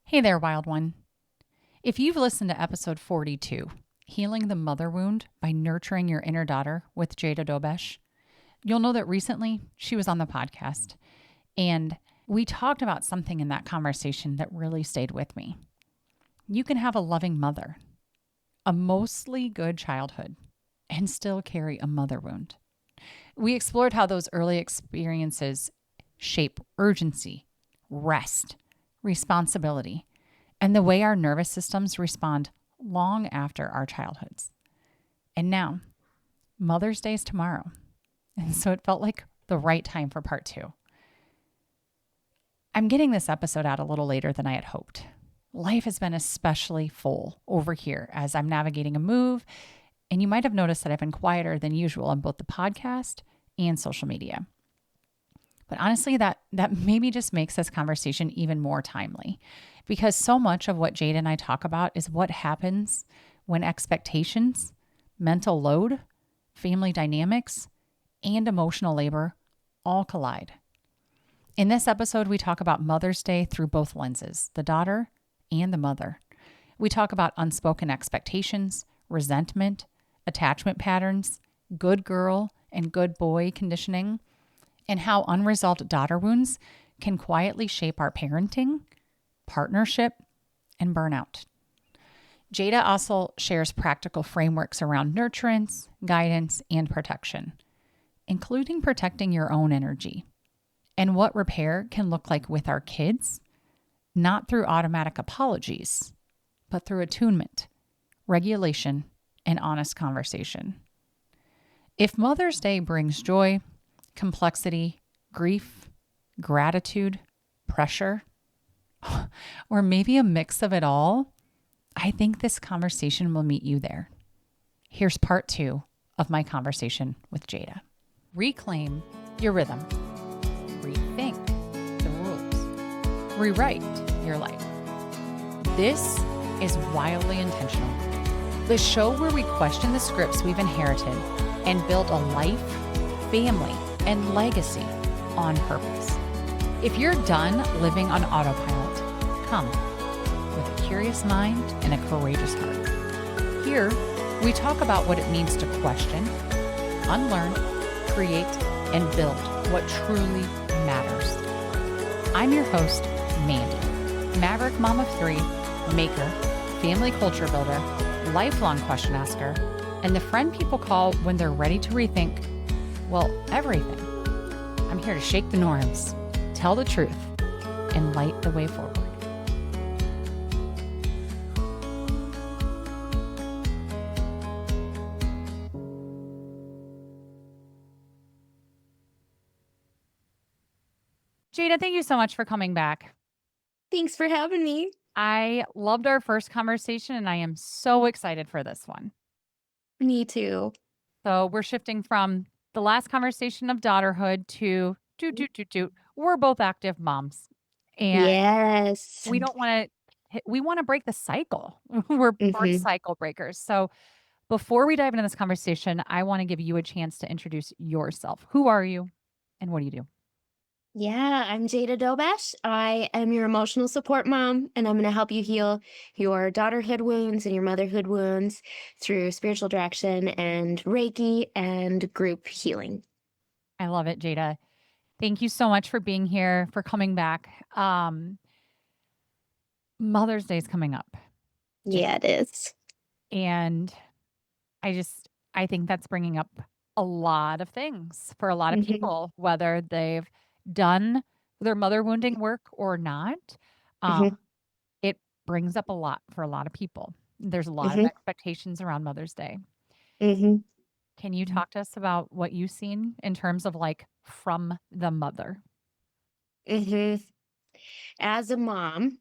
Hey there, wild one. If you've listened to episode 42, Healing the Mother Wound by Nurturing Your Inner Daughter with Jada Dobesh, you'll know that recently she was on the podcast and we talked about something in that conversation that really stayed with me. You can have a loving mother, a mostly good childhood, and still carry a mother wound. We explored how those early experiences shape urgency, rest, responsibility, and the way our nervous systems respond long after our childhoods. And now, Mother's Day is tomorrow. And so it felt like the right time for part 2. I'm getting this episode out a little later than I had hoped. Life has been especially full over here as I'm navigating a move, and you might have noticed that I've been quieter than usual on both the podcast and social media. But honestly, that maybe just makes this conversation even more timely, because so much of what Jada and I talk about is what happens when expectations, mental load, family dynamics, and emotional labor all collide. In this episode, we talk about Mother's Day through both lenses, the daughter and the mother. We talk about unspoken expectations, resentment, attachment patterns, good girl and good boy conditioning, and how unresolved daughter wounds can quietly shape our parenting, partnership, and burnout. Jada also shares practical frameworks around nurturance, guidance, and protection, including protecting your own energy, and what repair can look like with our kids, not through automatic apologies, but through attunement, regulation, and honest conversation. If Mother's Day brings joy, complexity, grief, gratitude, pressure, or maybe a mix of it all, I think this conversation will meet you there. Here's part 2 of my conversation with Jada. Reclaim your rhythm. Rethink the rules. Rewrite your life. This is Wildly Intentional, the show where we question the scripts we've inherited and build a life, family, and legacy on purpose. If you're done living on autopilot, come with a curious mind and a courageous heart. Here, we talk about what it means to question, unlearn, create, and build what truly matters. I'm your host, Mandy, maverick mom of 3, maker, family culture builder, lifelong question asker, and the friend people call when they're ready to rethink, well, everything. I'm here to shake the norms, tell the truth, and light the way forward. Jada, thank you so much for coming back. Thanks for having me. I loved our first conversation, and I am so excited for this one. Me too. So we're shifting from the last conversation of daughterhood to we're both active moms. And Yes. we don't want to, we want to break the cycle. We're birth cycle breakers. So before we dive into this conversation, I want to give you a chance to introduce yourself. Who are you and what do you do? Yeah, I'm Jada Dobesh. I am your emotional support mom, and I'm going to help you heal your daughterhood wounds and your motherhood wounds through spiritual direction and Reiki and group healing. I love it, Jada. Thank you so much for being here, for coming back. Mother's Day is coming up. Yeah, it is. And I think that's bringing up a lot of things for a lot of people, whether they've done their mother wounding work or not. It brings up a lot for a lot of people. There's a lot of expectations around Mother's Day. Can you talk to us about what you've seen in terms of like from the mother? As a mom,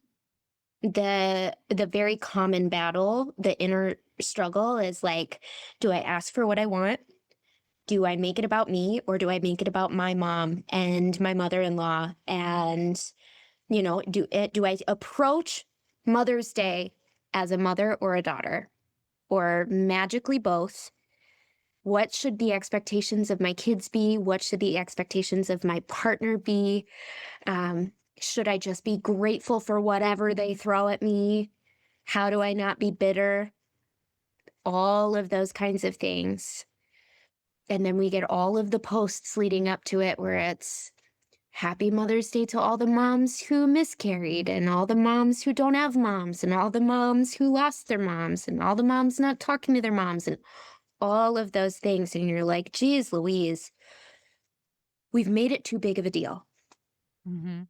the very common battle, the inner struggle is like, do I ask for what I want? Do I make it about me, or do I make it about my mom and my mother-in-law? And, do I approach Mother's Day as a mother or a daughter, or magically both? What should the expectations of my kids be? What should the expectations of my partner be? Should I just be grateful for whatever they throw at me? How do I not be bitter? All of those kinds of things. And then we get all of the posts leading up to it where it's Happy Mother's Day to all the moms who miscarried, and all the moms who don't have moms, and all the moms who lost their moms, and all the moms not talking to their moms, and all of those things. And you're like, geez, Louise, we've made it too big of a deal. Mm-hmm.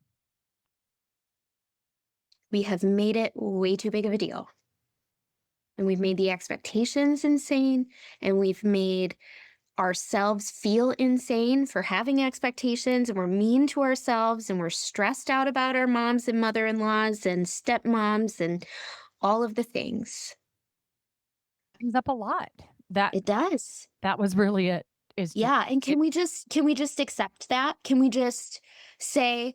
We have made it way too big of a deal. And we've made the expectations insane, and we've made ourselves feel insane for having expectations, and we're mean to ourselves, and we're stressed out about our moms and mother-in-laws and stepmoms and all of the things. Brings up a lot. That It does. that was really it. Is just Yeah, and it, can we just accept that? Can we just say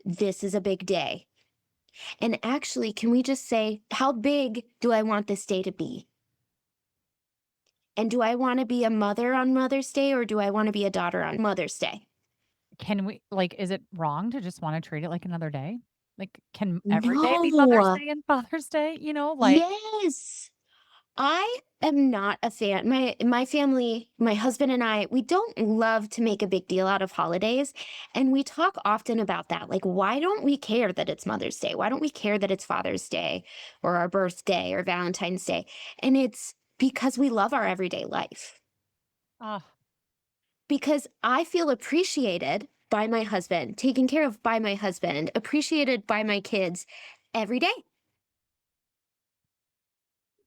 this is a big day? And actually, can we just say how big do I want this day to be? And do I want to be a mother on Mother's Day, or do I want to be a daughter on Mother's Day? can we like? Is it wrong to just want to treat it like another day? Like, can every day be Mother's No. Day and Father's Day? You know, like Yes. I am not a fan. My family, my husband and I, we don't love to make a big deal out of holidays, and we talk often about that. Like, why don't we care that it's Mother's Day? Why don't we care that it's Father's Day or our birthday or Valentine's Day? And it's because we love our everyday life. oh, Because I feel appreciated by my husband, taken care of by my husband, appreciated by my kids every day.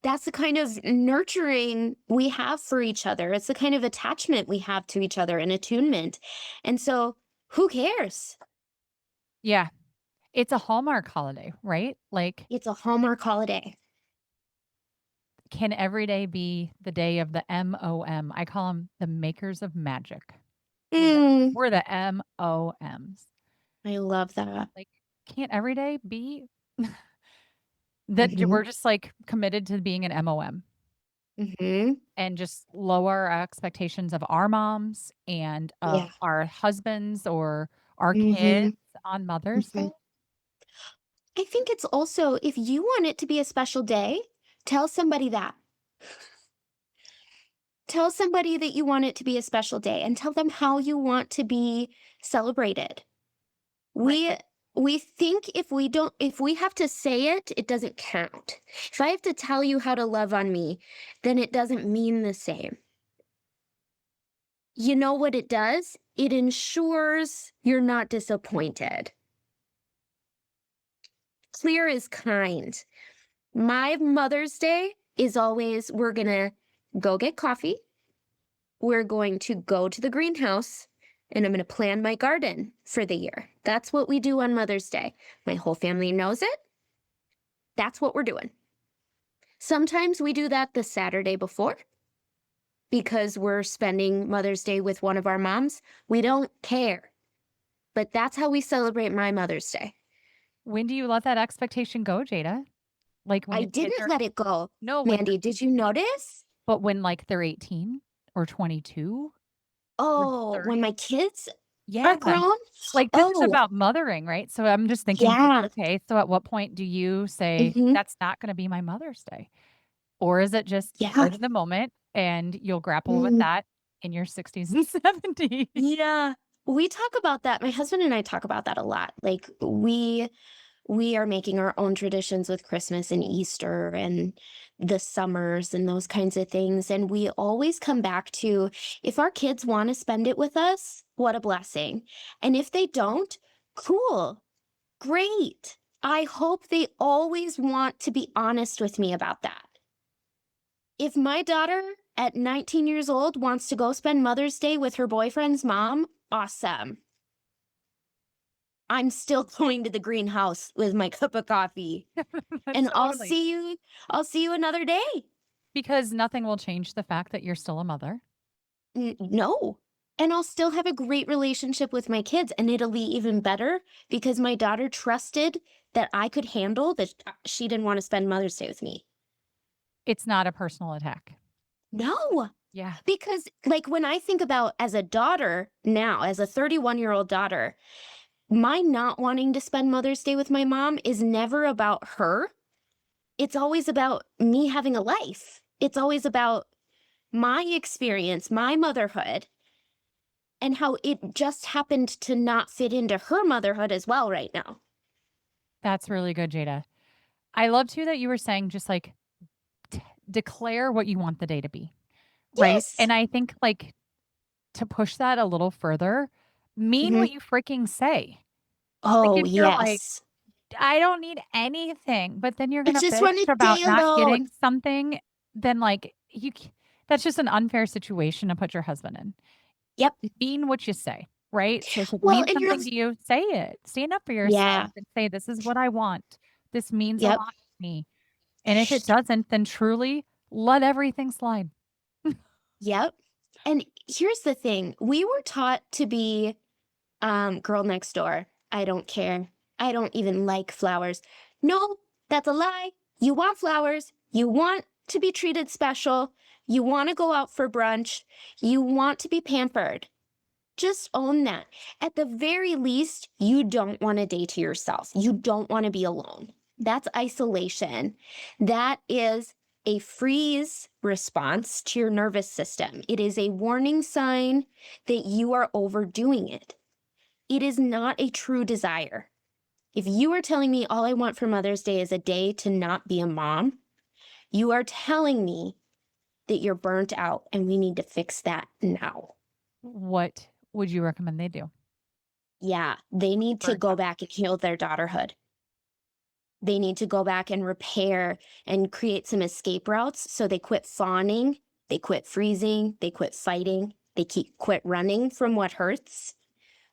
That's the kind of nurturing we have for each other. It's the kind of attachment we have to each other and attunement. And so, who cares? yeah. It's a Hallmark holiday, right? Like, It's a Hallmark holiday. can every day be the day of the MOM? I call them the makers of magic. We're the, Mm, we're the MOMs. I love that. Like, can't every day be that Hmm. we're just like committed to being an MOM Hmm. and just lower our expectations of our moms and of Yeah. our husbands or our Hmm. kids on Mother's Day? Hmm. I think it's also, if you want it to be a special day, tell somebody that. Tell somebody that you want it to be a special day, and tell them how you want to be celebrated. Right. We we think if we have to say it, it doesn't count. If I have to tell you how to love on me, then it doesn't mean the same. You know what it does? It ensures you're not disappointed. Clear is kind. My Mother's Day is always we're going to go get coffee. We're going to go to the greenhouse, and I'm going to plan my garden for the year. That's what we do on Mother's Day. My whole family knows it. That's what we're doing. Sometimes we do that the Saturday before because we're spending Mother's Day with one of our moms. We don't care. But that's how we celebrate my Mother's Day. When do you let that expectation go, Jada? Like when I your kids didn't are let it go. no, when Mandy, did you notice? but when like they're 18 or 22 or Oh, when 30? my kids Yeah. are grown? Like, this is Oh, about mothering, right? So I'm just thinking like, yeah. okay, so at what point do you say, Hmm. "That's not gonna be my Mother's Day"? Or is it just Yeah. right in the moment and you'll grapple with Mm, that in your 60s and 70s? yeah. We talk about that. My husband and I talk about that a lot. Like we are making our own traditions with Christmas and Easter and the summers and those kinds of things. And we always come back to if our kids want to spend it with us, what a blessing. And if they don't, cool, great. I hope they always want to be honest with me about that. If my daughter at 19 years old wants to go spend Mother's Day with her boyfriend's mom, awesome. I'm still going to the greenhouse with my cup of coffee. And Totally. I'll see you another day. Because nothing will change the fact that you're still a mother. No. And I'll still have a great relationship with my kids, and it'll be even better because my daughter trusted that I could handle that she didn't want to spend Mother's Day with me. It's not a personal attack. No. Yeah. Because like when I think about as a daughter now, as a 31-year-old daughter, my not wanting to spend Mother's Day with my mom is never about her. It's always about me having a life. It's always about my experience, my motherhood, and how it just happened to not fit into her motherhood as well right now. That's really good, Jada. I love too that you were saying just like declare what you want the day to be, right? Yes. And I think like to push that a little further, mean Hmm. what you freaking say. Like Oh, if you're like, yes. I don't need anything, but then you're I gonna just bitch want a about day not alone. getting something, then like that's just an unfair situation to put your husband in. Yep. Mean what you say, right? So if it Well, means and you're, something to you, say it. Stand up for yourself yeah. and say, this is what I want. This means a Yep. lot to me. And if it doesn't, then truly let everything slide. Yep. And here's the thing, we were taught to be girl next door. I don't care. I don't even like flowers. No, that's a lie. You want flowers. You want to be treated special. You want to go out for brunch. You want to be pampered. Just own that. At the very least, you don't want a day to yourself. You don't want to be alone. That's isolation. That is a freeze response to your nervous system. It is a warning sign that you are overdoing it. It is not a true desire. If you are telling me all I want for Mother's Day is a day to not be a mom, you are telling me that you're burnt out and we need to fix that now. What would you recommend they do? Yeah, they need to Burnt go out. back and heal their daughterhood. They need to go back and repair and create some escape routes so they quit fawning, they quit freezing, they quit fighting, they quit running from what hurts.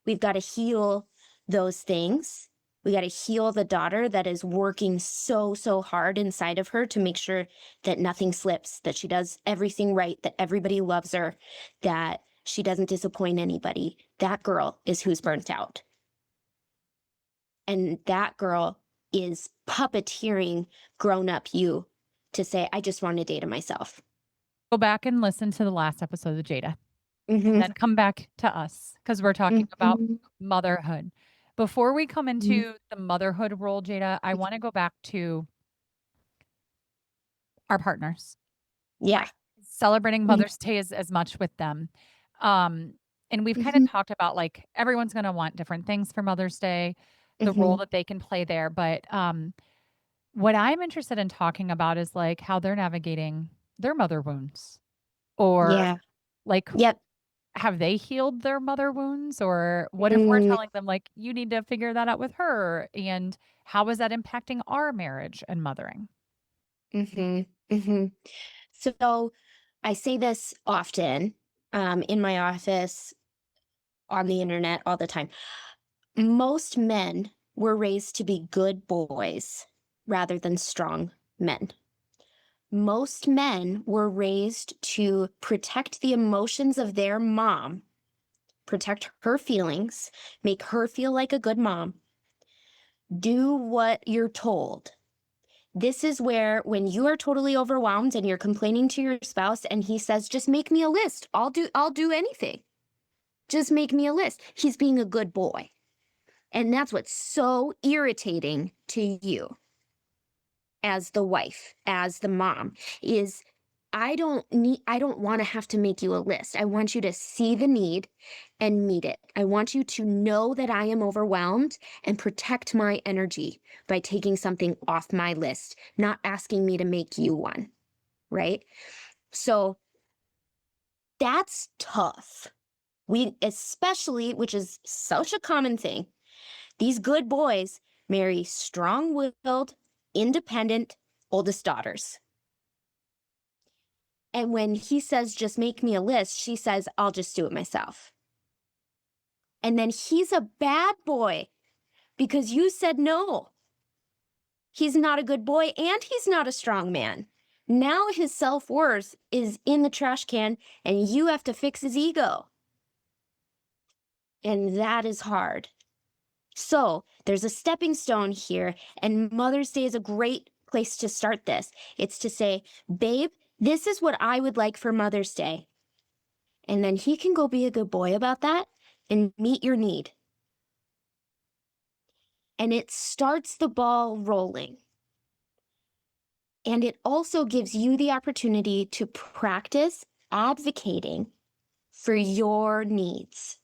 We've got to heal those things. We got to heal the daughter that is working so, so hard inside of her to make sure that nothing slips, that she does everything right, that everybody loves her, that she doesn't disappoint anybody. That girl is who's burnt out. And that girl is puppeteering grown up you to say, I just want a day to myself. Go back and listen to the last episode of Jada and Mm-hmm. then come back to us because we're talking about Mm-hmm. motherhood. Before we come Mm-hmm. into the motherhood role, Jada, I want to go back to our partners, Yeah. right? Celebrating Mm-hmm. Mother's Day as much with them. Um, and we've kind of Mm-hmm. talked about like everyone's going to want different things for Mother's Day, the role Mm-hmm. that they can play there. But what I'm interested in talking about is like how they're navigating their mother wounds or Yeah. like Yep. have they healed their mother wounds or what if we're Mm-hmm. telling them like you need to figure that out with her and how is that impacting our marriage and mothering? Mm-hmm. So I say this often in my office, on the internet, all the time. Most men were raised to be good boys rather than strong men. Most men were raised to protect the emotions of their mom, protect her feelings, make her feel like a good mom, do what you're told. This is where, when you are totally overwhelmed and you're complaining to your spouse and he says, just make me a list. I'll do anything. Just make me a list. He's being a good boy. And that's what's so irritating to you as the wife, as the mom, is I don't want to have to make you a list. I want you to see the need and meet it. I want you to know that I am overwhelmed and protect my energy by taking something off my list, not asking me to make you one, right? So that's tough. We especially, which is such a common thing, these good boys marry strong-willed, independent, oldest daughters. And when he says, just make me a list, she says, I'll just do it myself. And then he's a bad boy because you said no. He's not a good boy and he's not a strong man. Now his self-worth is in the trash can and you have to fix his ego. And that is hard. So there's a stepping stone here, and Mother's Day is a great place to start this. It's to say, babe, this is what I would like for Mother's Day. And then he can go be a good boy about that and meet your need. and it starts the ball rolling. And it also gives you the opportunity to practice advocating for your needs.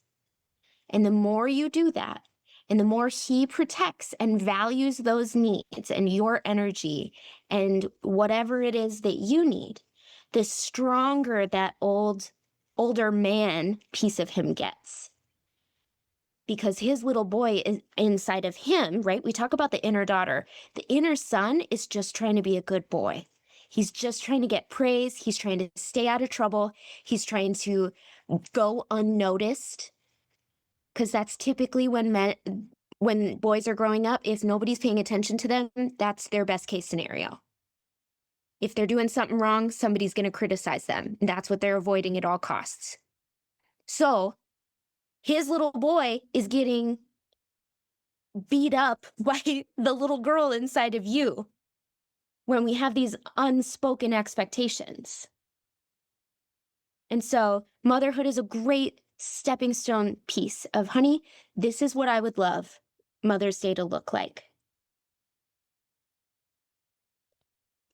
And the more you do that, and the more he protects and values those needs and your energy and whatever it is that you need, the stronger that older man piece of him gets. Because his little boy is inside of him, right? We talk about the inner daughter. The inner son is just trying to be a good boy. He's just trying to get praise. He's trying to stay out of trouble. He's trying to go unnoticed. Because that's typically when boys are growing up, if nobody's paying attention to them, that's their best case scenario. If they're doing something wrong, somebody's going to criticize them. That's what they're avoiding at all costs. So his little boy is getting beat up by the little girl inside of you when we have these unspoken expectations. And so motherhood is a great stepping stone piece of, honey, this is what I would love Mother's Day to look like.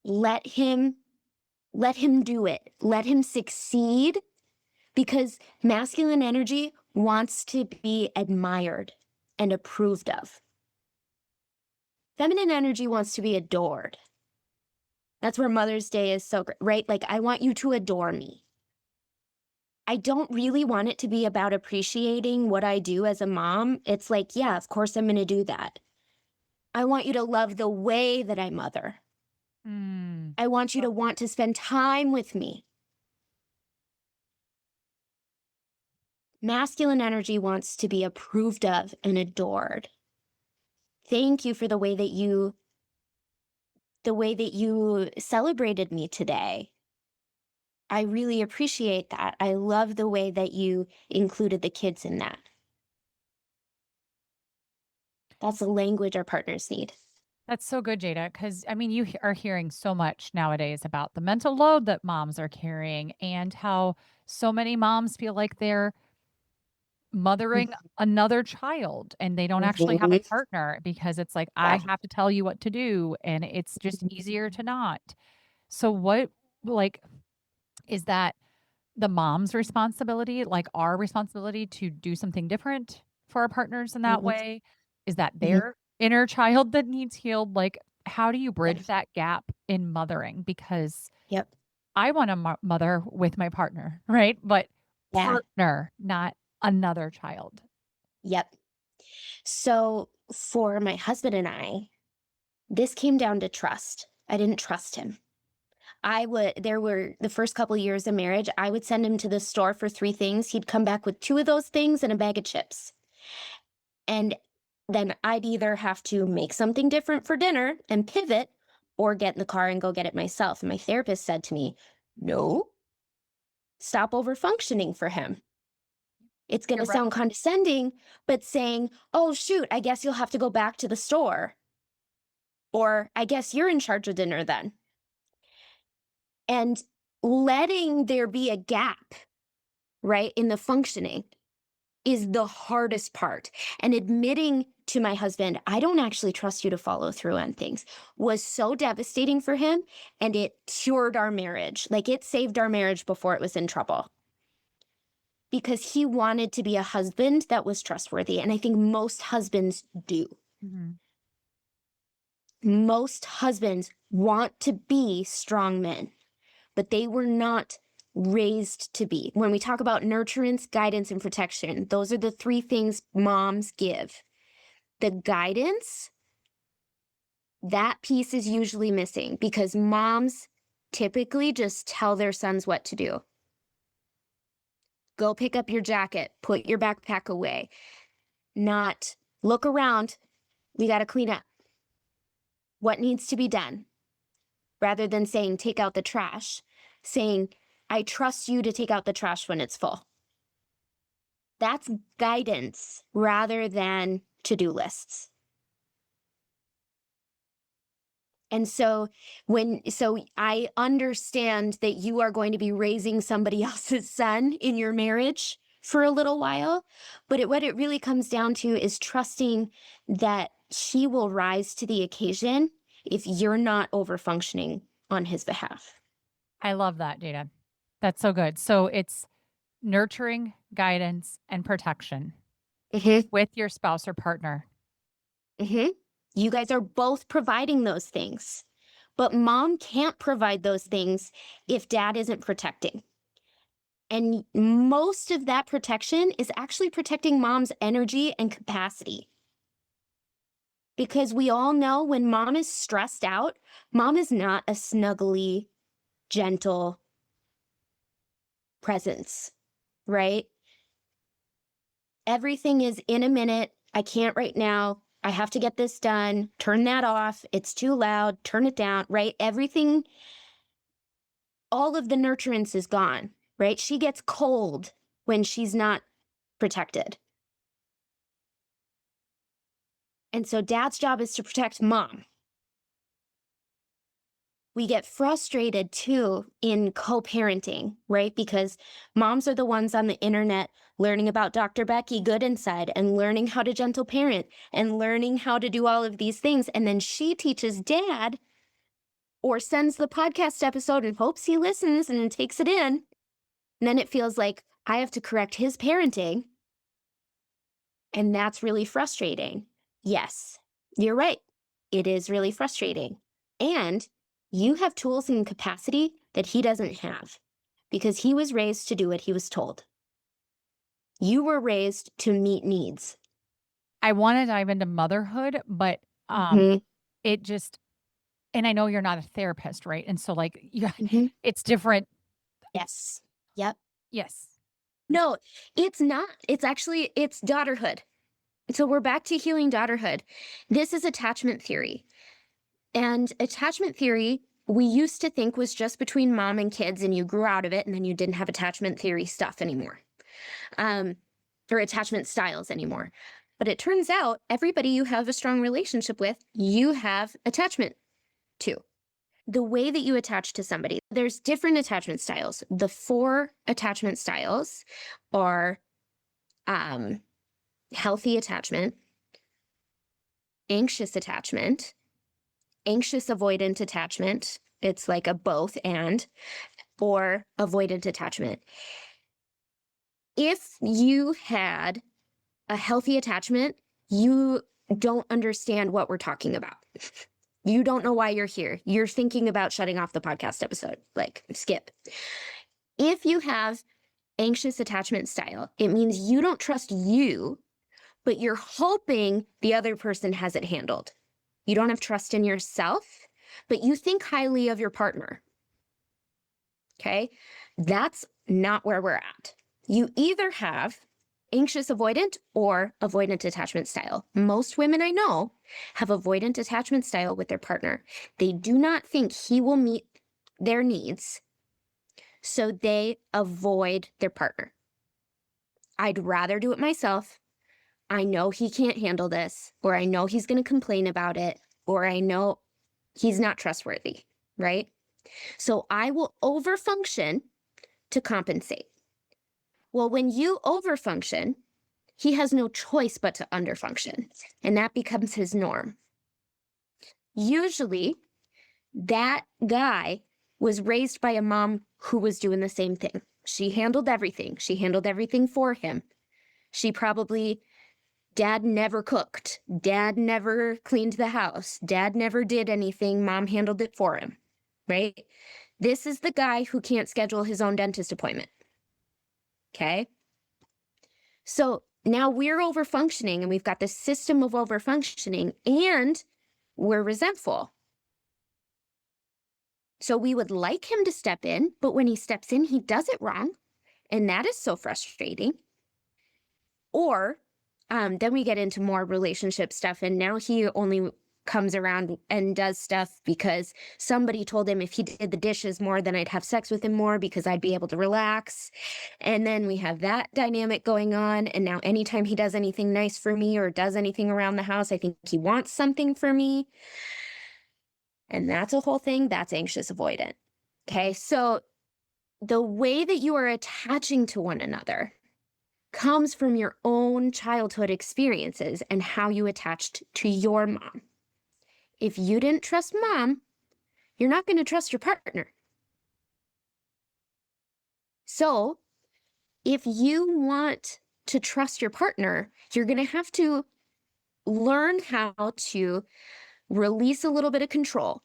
Let him do it. Let him succeed, because masculine energy wants to be admired and approved of. Feminine energy wants to be adored. That's where Mother's Day is so great, right? Like, I want you to adore me. I don't really want it to be about appreciating what I do as a mom. It's like, yeah, of course I'm going to do that. I want you to love the way that I mother. I want you to want to spend time with me. Masculine energy wants to be approved of and adored. Thank you for the way that you celebrated me today. I really appreciate that. I love the way that you included the kids in that. That's the language our partners need. That's so good, Jada, because I mean, are hearing so much nowadays about the mental load that moms are carrying and how so many moms feel like they're mothering another child and they don't actually have a partner because it's like, I Yeah. have to tell you what to do and it's just easier to not. So, what, like, is that the mom's responsibility, like our responsibility to do something different for our partners in that Mhm. way? Is that Mhm. their inner child that needs healed? Like, how do you bridge Yes. that gap in mothering? Because Yep. I want to mother with my partner, right? But Yeah. partner, not another child. Yep. So for my husband and I, this came down to trust. I didn't trust him. There were the first couple of years of marriage, I would send him to the store for 3 things. He'd come back with 2 of those things and a bag of chips. And then I'd either have to make something different for dinner and pivot, or get in the car and go get it myself. And my therapist said to me, no, stop overfunctioning for him. It's going You're to right. sound condescending, but saying, oh, shoot, I guess you'll have to go back to the store. Or I guess you're in charge of dinner then. And letting there be a gap, right, in the functioning is the hardest part. And admitting to my husband, I don't actually trust you to follow through on things, was so devastating for him. And it cured our marriage. Like, it saved our marriage before it was in trouble. Because he wanted to be a husband that was trustworthy. And I think most husbands do. Mhm. Most husbands want to be strong men, but they were not raised to be. When we talk about nurturance, guidance, and protection, those are the 3 things moms give. The guidance, that piece is usually missing because moms typically just tell their sons what to do. Go pick up your jacket, put your backpack away, not look around, we got to clean up. What needs to be done? Rather than saying, take out the trash, saying, I trust you to take out the trash when it's full. That's guidance rather than to-do lists. And so I understand that you are going to be raising somebody else's son in your marriage for a little while, but what it really comes down to is trusting that he will rise to the occasion if you're not overfunctioning on his behalf. I love that, Jada. That's so good. So it's nurturing, guidance, and protection Mm-hmm. with your spouse or partner. Mm-hmm. You guys are both providing those things, but mom can't provide those things if dad isn't protecting. And most of that protection is actually protecting mom's energy and capacity. Because we all know when mom is stressed out, mom is not a snuggly, gentle presence, right? Everything is in a minute. I can't right now. I have to get this done. Turn that off. It's too loud. Turn it down, right? Everything, all of the nurturance is gone, right? She gets cold when she's not protected. And so dad's job is to protect mom. We get frustrated too in co-parenting, right? Because moms are the ones on the internet learning about Dr. Becky Goodinside and learning how to gentle parent and learning how to do all of these things. And then she teaches dad or sends the podcast episode and hopes he listens and takes it in. And then it feels like I have to correct his parenting. And that's really frustrating. Yes, you're right. It is really frustrating. And you have tools and capacity that he doesn't have because he was raised to do what he was told. You were raised to meet needs. I want to dive into motherhood, but Mhm. it just, and I know you're not a therapist, right? And so like Mhm. it's different. Yes. Yep. Yes. No, it's not. It's actually, it's daughterhood. So we're back to healing daughterhood. This is attachment theory. And attachment theory, we used to think was just between mom and kids, and you grew out of it, and then you didn't have attachment theory stuff anymore, or attachment styles anymore. But it turns out everybody you have a strong relationship with, you have attachment to. The way that you attach to somebody, there's different attachment styles. The 4 attachment styles are healthy attachment, anxious attachment, anxious avoidant attachment. It's like a both and, or avoidant attachment. If you had a healthy attachment, you don't understand what we're talking about. You don't know why you're here. You're thinking about shutting off the podcast episode. Like, skip. If you have anxious attachment style, it means you don't trust you, but you're hoping the other person has it handled. You don't have trust in yourself, but you think highly of your partner. Okay? That's not where we're at. You either have anxious avoidant or avoidant attachment style. Most women I know have avoidant attachment style with their partner. They do not think he will meet their needs, so they avoid their partner. I'd rather do it myself. I know he can't handle this, or I know he's going to complain about it, or I know he's not trustworthy, right? So I will overfunction to compensate. Well, when you overfunction, he has no choice but to underfunction, and that becomes his norm. Usually, that guy was raised by a mom who was doing the same thing. She handled everything. She handled everything for him. She probably, dad never cooked. Dad never cleaned the house. Dad never did anything. Mom handled it for him, right? This is the guy who can't schedule his own dentist appointment. Okay? So now we're overfunctioning and we've got this system of overfunctioning and we're resentful. So we would like him to step in, but when he steps in, he does it wrong. And that is so frustrating. Or then we get into more relationship stuff. And now he only comes around and does stuff because somebody told him if he did the dishes more, then I'd have sex with him more because I'd be able to relax. And then we have that dynamic going on. And now anytime he does anything nice for me or does anything around the house, I think he wants something for me. And that's a whole thing. That's anxious avoidant. Okay. So the way that you are attaching to one another comes from your own childhood experiences and how you attached to your mom. If you didn't trust mom, you're not going to trust your partner. So if you want to trust your partner, you're going to have to learn how to release a little bit of control.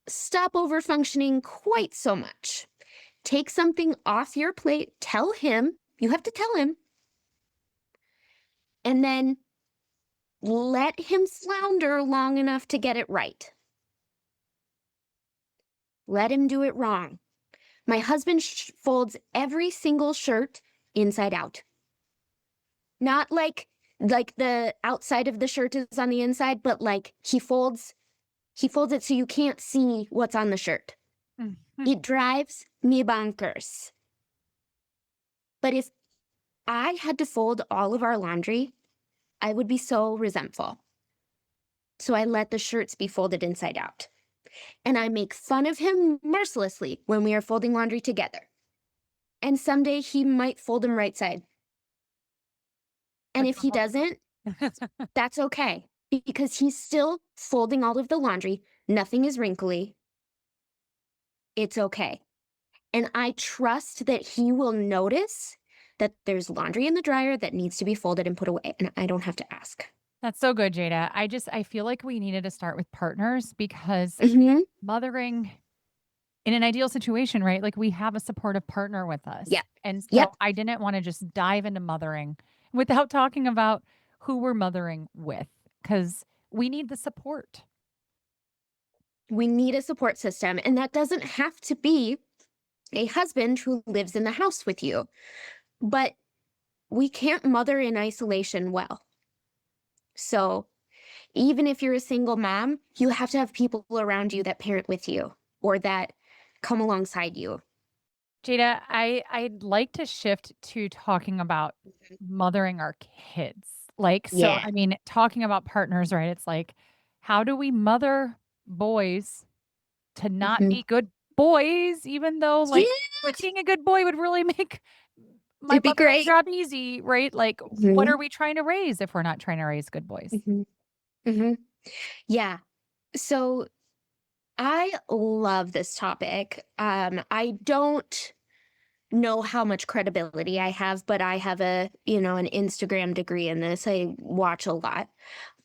Stop overfunctioning quite so much. Take something off your plate, tell him, you have to tell him, and then let him flounder long enough to get it right. Let him do it wrong. My husband folds every single shirt inside out. Not like the outside of the shirt is on the inside, but like he folds it so you can't see what's on the shirt. Mm-hmm. It drives me bonkers. But if I had to fold all of our laundry, I would be so resentful. So I let the shirts be folded inside out. And I make fun of him mercilessly when we are folding laundry together. And someday he might fold them right side. And if he doesn't, that's okay, because he's still folding all of the laundry. Nothing is wrinkly. It's okay. And I trust that he will notice that there's laundry in the dryer that needs to be folded and put away. And I don't have to ask. That's so good, Jada. I feel like we needed to start with partners because Mm-hmm. mothering in an ideal situation, right? Like we have a supportive partner with us. Yeah. And so Yep. I didn't want to just dive into mothering without talking about who we're mothering with because we need the support. We need a support system. And that doesn't have to be a husband who lives in the house with you. But we can't mother in isolation well. So even if you're a single mom, you have to have people around you that parent with you or that come alongside you. Jada, I'd like to shift to talking about mothering our kids. Yeah. I mean, talking about partners, right? It's like, how do we mother boys to not Mm-hmm. be good boys, even though Yeah, being a good boy would really make my it'd be mothering great. job easy, right? Like, what Mm-hmm. are we trying to raise if we're not trying to raise good boys? Mm-hmm. Mm-hmm. Yeah. So I love this topic. I don't know how much credibility I have, but I have an Instagram degree in this. I watch a lot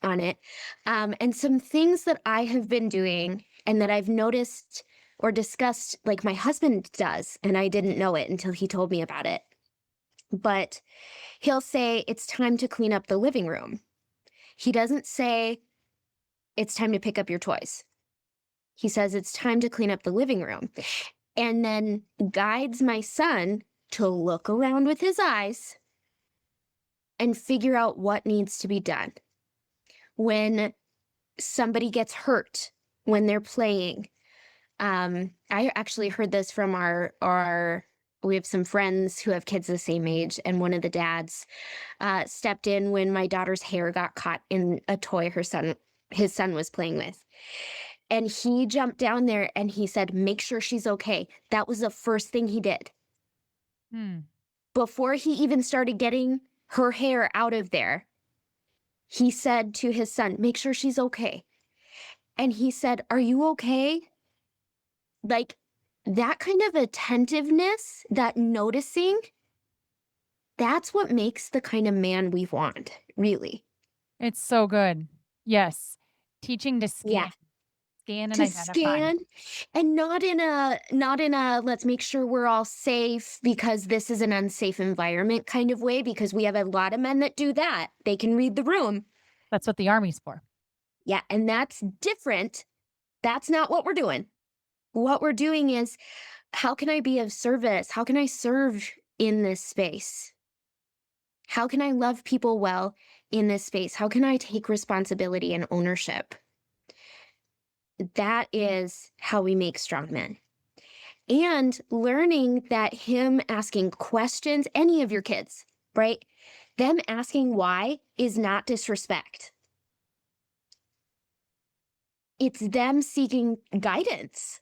on it. And some things that I have been doing and that I've noticed or discussed, like my husband does, and I didn't know it until he told me about it. But he'll say, it's time to clean up the living room. He doesn't say, it's time to pick up your toys. He says, it's time to clean up the living room. And then guides my son to look around with his eyes and figure out what needs to be done. When somebody gets hurt when they're playing. I actually heard this from our we have some friends who have kids the same age, and one of the dads stepped in when my daughter's hair got caught in a toy his son was playing with. And he jumped down there and he said, make sure she's okay. That was the first thing he did. Before he even started getting her hair out of there, he said to his son, make sure she's okay. And he said, are you okay? Like that kind of attentiveness, that noticing, that's what makes the kind of man we want, really. It's so good. Yes. Teaching to Yeah. scan and To identify. scan, and not in a let's make sure we're all safe because this is an unsafe environment kind of way, because we have a lot of men that do that. They can read the room. That's what the Army's for. Yeah, and that's different. That's not what we're doing. What we're doing is, how can I be of service? How can I serve in this space? How can I love people well in this space? How can I take responsibility and ownership? That is how we make strong men. And learning that him asking questions, any of your kids, right? Them asking why is not disrespect. It's them seeking guidance.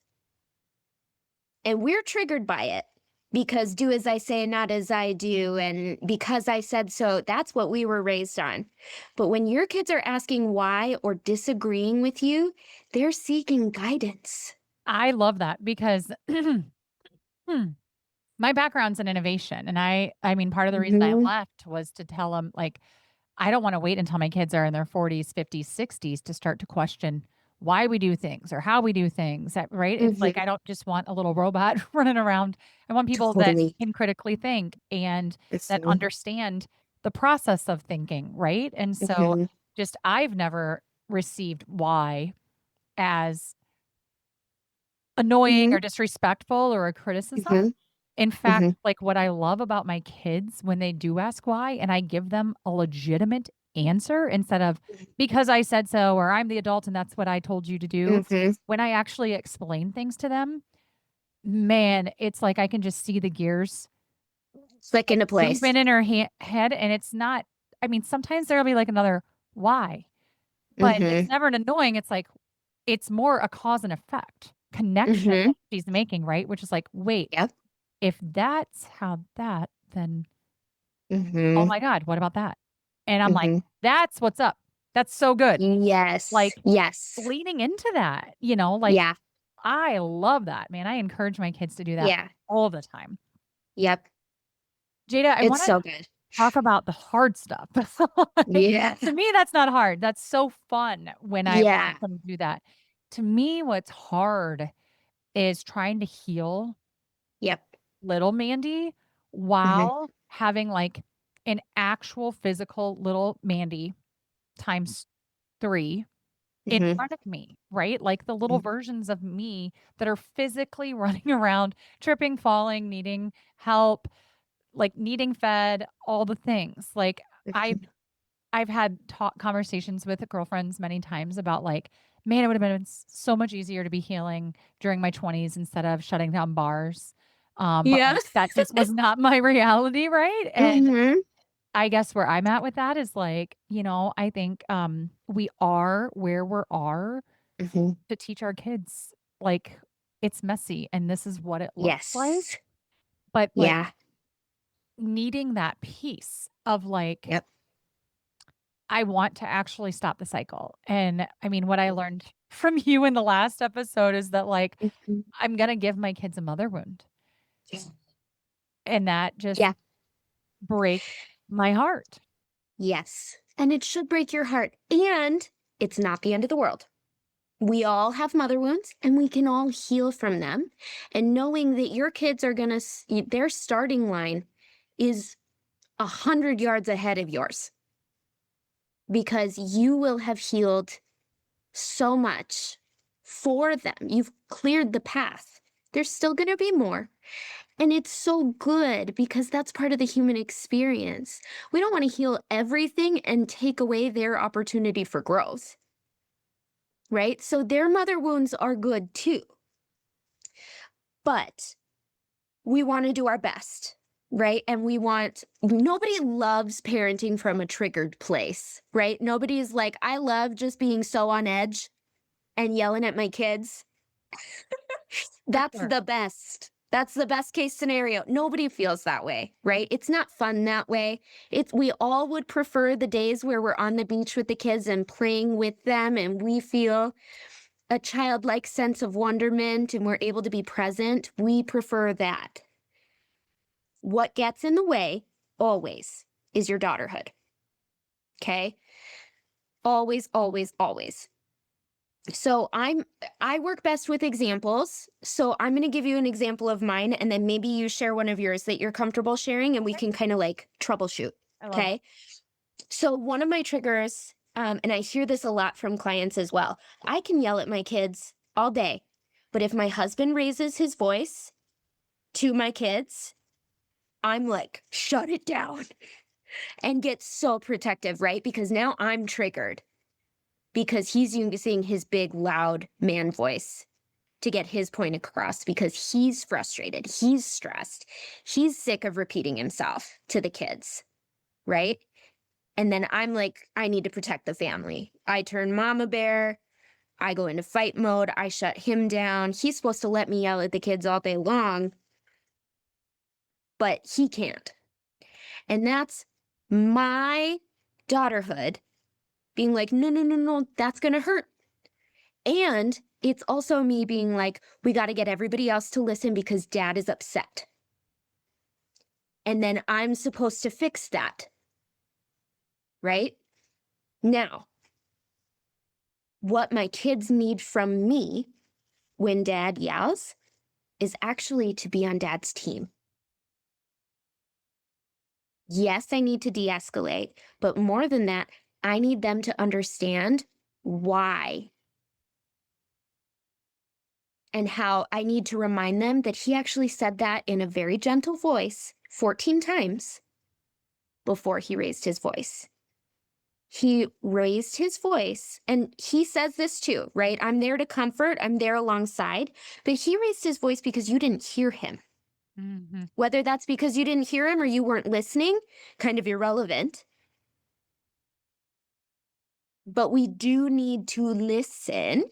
And we're triggered by it. because do as I say, not as I do, and because I said so, that's what we were raised on. But when your kids are asking why or disagreeing with you, they're seeking guidance. I love that because my background's in innovation, and I mean, part of the reason I Mhm, left was to tell them, like, I don't wanna wait until my kids are in their 40s, 50s, 60s to start to question why we do things or how we do things, that right? It's like, mhm, I don't just want a little robot running around. I want people that totally. can critically think and that Mhm, understand the process of thinking, right? And so, mhm, just I've never received why as annoying mhm, or disrespectful or a criticism. mhm, In fact, mhm, like, what I love about my kids when they do ask why and I give them a legitimate answer instead of, "Because I said so," or "I'm the adult and that's what I told you to do." mhm. When I actually explain things to them, man, it's like I can just see the gears, Click like, into place. moving in her head, and it's not, I mean, sometimes there'll be, like, another "why?" But it's Mhm, never an annoying, it's like, it's more a cause and effect connection mhm. that she's making, right? Which is like, "Wait, Yep. if that's how that, then oh Mhm, my god, what about that?" And I'm like, mhm. "That's what's up. That's so good." Yes, Like, yes. leaning into that, like, Yeah, I love that, man. I encourage my kids to do that yeah, all the time. yep. Jada, I It's wanna so good. talk about the hard stuff. Like, Yeah, to me, that's not hard. That's so fun when I watch yeah. them do that. To me, what's hard is trying to heal Yep. little Mandy Mhm, while having, like, an actual physical little Mandy times 3 in mhm, front of me, right? Like, the little mhm, versions of me that are physically running around, tripping, falling, needing help, like, needing fed, all the things. Like, I've mhm. I've had talk conversations with girlfriends many times about, like, "Man, it would have been so much easier to be healing during my 20s instead of shutting down bars." But, Yeah. like, that just was not my reality, right? And Mhm, I guess where I'm at with that is, like, I think, we are where we are mhm. to teach our kids, like, it's messy and this is what it looks like, Yes. but, like, Yeah. needing that piece of, like, Yep. I want to actually stop the cycle. And I mean, what I Mhm, learned from you in the last episode is that, like, mhm. I'm gonna give my kids a mother wound, Yeah. and that just Yeah. breaks my heart. Yes. And it should break your heart. And it's not the end of the world. We all have mother wounds and we can all heal from them. And knowing that your kids are going to, their starting line is 100 yards ahead of yours because you will have healed so much for them. You've cleared the path. There's still going to be more. And it's so good because that's part of the human experience. We don't want to heal everything and take away their opportunity for growth, right? So their mother wounds are good too, but we want to do our best, right? And nobody loves parenting from a triggered place, right? Nobody's like, I love just being so on edge and yelling at my kids. For That's sure. the best. That's the best case scenario. Nobody feels that way, right? It's not fun that way. We all would prefer the days where we're on the beach with the kids and playing with them and we feel a childlike sense of wonderment and we're able to be present. We prefer that. What gets in the way always is your daughterhood. Okay? Always, always, always. So I work best with examples. So I'm going to give you an example of mine and then maybe you share one of yours that you're comfortable sharing and we Okay. can kind of like troubleshoot. I love it. Okay? So one of my triggers and I hear this a lot from clients as well. I can yell at my kids all day. But if my husband raises his voice to my kids, I'm like, shut it down and get so protective, right? Because now I'm triggered because he's using his big, loud man voice to get his point across because he's frustrated, he's stressed, he's sick of repeating himself to the kids, right? And then I'm like, I need to protect the family. I turn mama bear. I go into fight mode. I shut him down. He's supposed to let me yell at the kids all day long. but he can't. And that's my daughterhood being like, no, no, no, no, that's going to hurt. And it's also me being like, we got to get everybody else to listen because dad is upset. And then I'm supposed to fix that. Right? Now, what my kids need from me when dad yells is actually to be on dad's team. Yes, I need to de-escalate, but more than that, I need them to understand why and how I need to remind them that he actually said that in a very gentle voice 14 times before he raised his voice. He raised his voice, and he says this too, right? I'm there to comfort, I'm there alongside, but he raised his voice because you didn't hear him. Mm-hmm. Whether that's because you didn't hear him or you weren't listening, kind of irrelevant. But we do need to listen,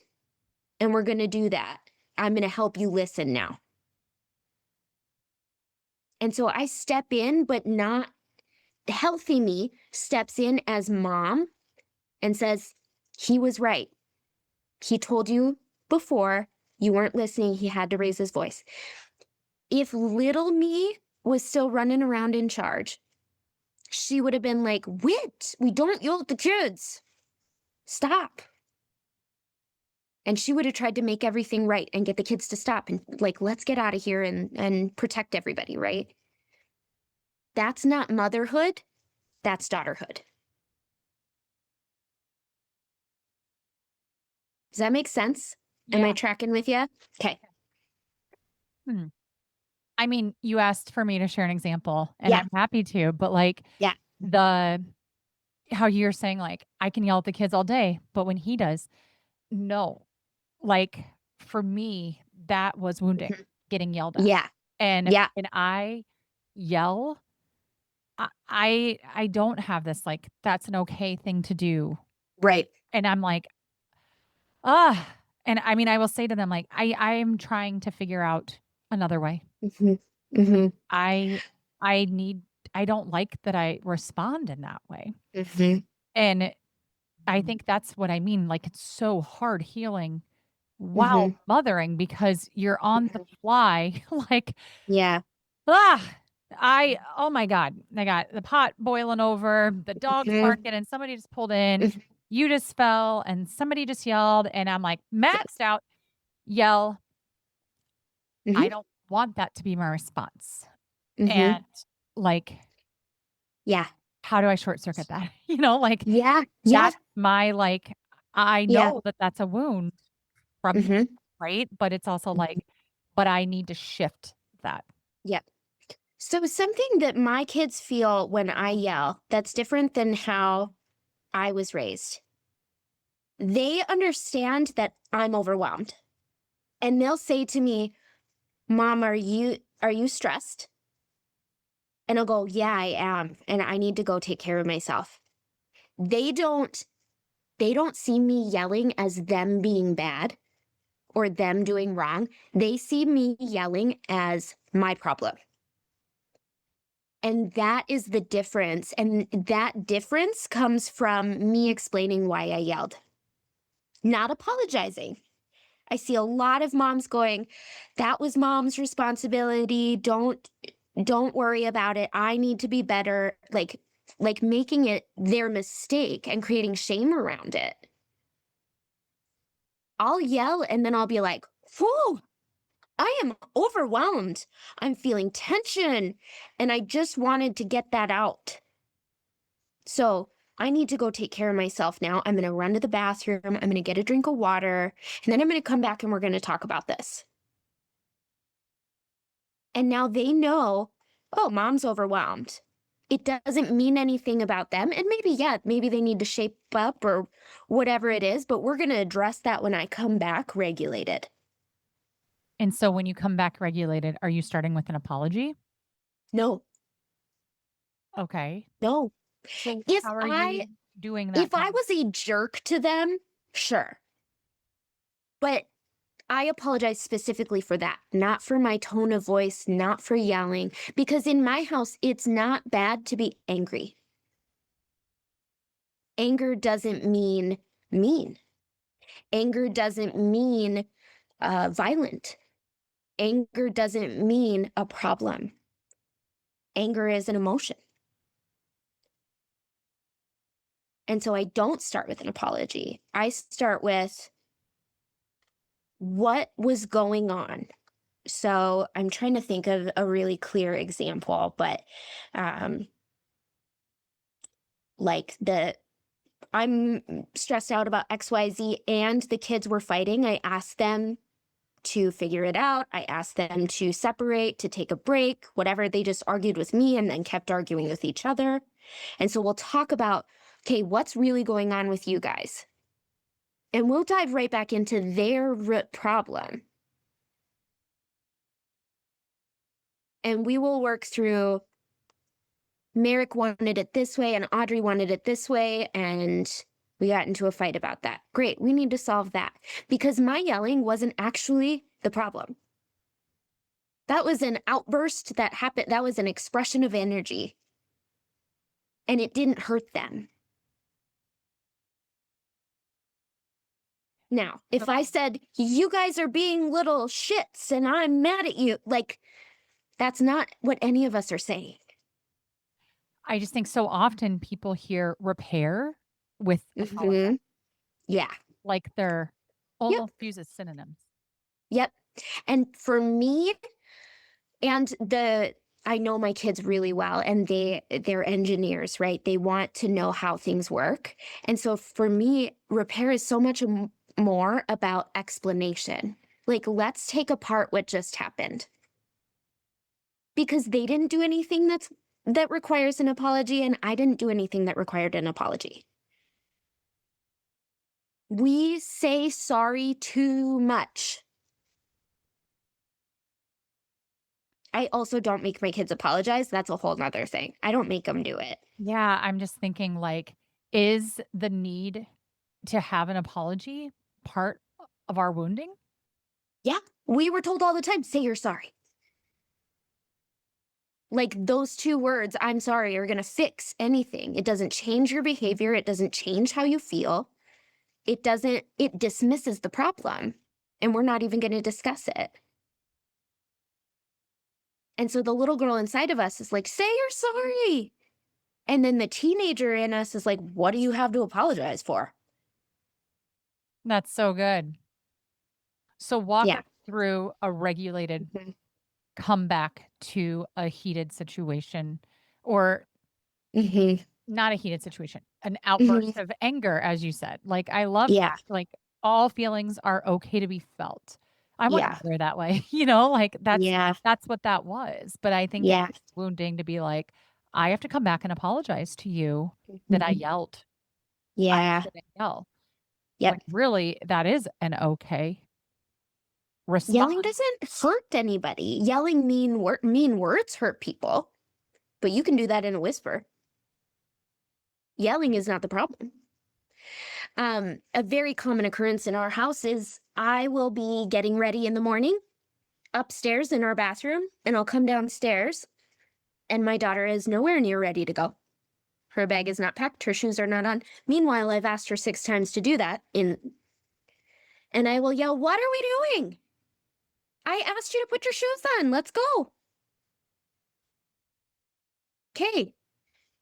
and we're going to do that. I'm going to help you listen now. And so I step in, but not healthy me steps in as mom and says, he was right. He told you before, you weren't listening. He had to raise his voice. If little me was still running around in charge, she would have been like, Whit, we don't yell at the kids. Stop. And she would have tried to make everything right and get the kids to stop and like, let's get out of here and protect everybody, right? That's not motherhood. That's daughterhood. Does that make sense? Am I tracking with you? Okay. Hmm. I mean, you asked for me to share an example, and Yeah. I'm happy to, but like Yeah. how you're saying, like, I can yell at the kids all day, but when he does, no. Like, for me, that was wounding, Mhm. getting yelled at. Yeah. And Yeah. when I yell, I don't have this, like, that's an okay thing to do. Right. And I'm like, ah. And I mean, I will say to them, like, I'm trying to figure out another way. Mm-hmm. Mm-hmm. I I need I don't like that I respond in that way. Mm-hmm. And I think that's what I mean. Like, it's so hard healing Mm-hmm. while mothering because you're on the fly. Like, Yeah. ah, oh my God, I got the pot boiling over, the dog's Mm-hmm. barking, and somebody just pulled in. You just fell, and somebody just yelled, and I'm like maxed out. Yell. I Mm-hmm. don't want that to be my response. Mm-hmm. And like, Yeah. how do I short circuit that? Like Yeah. Yeah. that's my like, I Yeah. know that that's a wound from me, Mm-hmm. right? But it's also like, but I need to shift that. Yeah. So something that my kids feel when I yell that's different than how I was raised. They understand that I'm overwhelmed. And they'll say to me, Mom, are you stressed? And I'll go, yeah, I am. And I need to go take care of myself. They don't see me yelling as them being bad or them doing wrong. They see me yelling as my problem. And that is the difference. And that difference comes from me explaining why I yelled, not apologizing. I see a lot of moms going, that was mom's responsibility. Don't worry about it. I need to be better. Like making it their mistake and creating shame around it. I'll yell and then I'll be like, whoa, I am overwhelmed. I'm feeling tension and I just wanted to get that out. So I need to go take care of myself now. I'm going to run to the bathroom. I'm going to get a drink of water and then I'm going to come back and we're going to talk about this. And now they know, oh, mom's overwhelmed. It doesn't mean anything about them. And maybe, yeah, maybe they need to shape up or whatever it is, but we're going to address that when I come back regulated. And so when you come back regulated, are you starting with an apology? No, Okay. no. So If how are I you doing that if I then? was a jerk to them, sure. But I apologize specifically for that, not for my tone of voice, not for yelling, because in my house, it's not bad to be angry. Anger doesn't mean mean. Anger doesn't mean violent. Anger doesn't mean a problem. Anger is an emotion. And so I don't start with an apology. I start with what was going on. So I'm trying to think of a really clear example, but like I'm stressed out about XYZ and the kids were fighting. I asked them to figure it out. I asked them to separate, to take a break, whatever. They just argued with me and then kept arguing with each other. And so we'll talk about, okay, what's really going on with you guys? And we'll dive right back into their root problem. And we will work through, Merrick wanted it this way and Audrey wanted it this way, and we got into a fight about that. Great, we need to solve that. Because my yelling wasn't actually the problem. That was an outburst that happened. That was an expression of energy. And it didn't hurt them. Now, if I said, you guys are being little shits and I'm mad at you, like, that's not what any of us are saying. I just think so often people hear repair with apologize, Yeah. like they're almost used as synonyms. Yep. And for me, and I know my kids really well, and they're engineers, right? They want to know how things work. And so for me, repair is so much more about explanation. Like, let's take apart what just happened. Because they didn't do anything that requires an apology, and I didn't do anything that required an apology. We say sorry too much. I also don't make my kids apologize. That's a whole nother thing. I don't make them do it. Yeah, I'm just thinking, like, is the need to have an apology part of our wounding? Yeah, we were told all the time, say you're sorry. Like, those two words, I'm sorry, are going to fix anything. It doesn't change your behavior. It doesn't change how you feel. It dismisses the problem. And we're not even going to discuss it. And so the little girl inside of us is like, say you're sorry. And then the teenager in us is like, what do you have to apologize for? That's so good. So walk Yeah. us through a regulated Mhm. comeback to a heated situation, or Mhm. not a heated situation, an outburst Mhm. of anger, as you said. Like, I love Yeah. that. Like, all feelings are okay to be felt. I want to Yeah. be there that way, you know, like Yeah. that's what that was. But I think Yeah. it's wounding to be like, I have to come back and apologize to you that I Mhm. yelled. I Yeah. didn't yell. When Yep. really that is an okay response. Yelling doesn't hurt anybody. Yelling mean words hurt people, but you can do that in a whisper. Yelling is not the problem. A very common occurrence in our house is I will be getting ready in the morning upstairs in our bathroom, and I'll come downstairs, and my daughter is nowhere near ready to go. Her bag is not packed, her shoes are not on. Meanwhile, I've asked her 6 times to do that, and I will yell, "What are we doing? I asked you to put your shoes on. Let's go." Okay,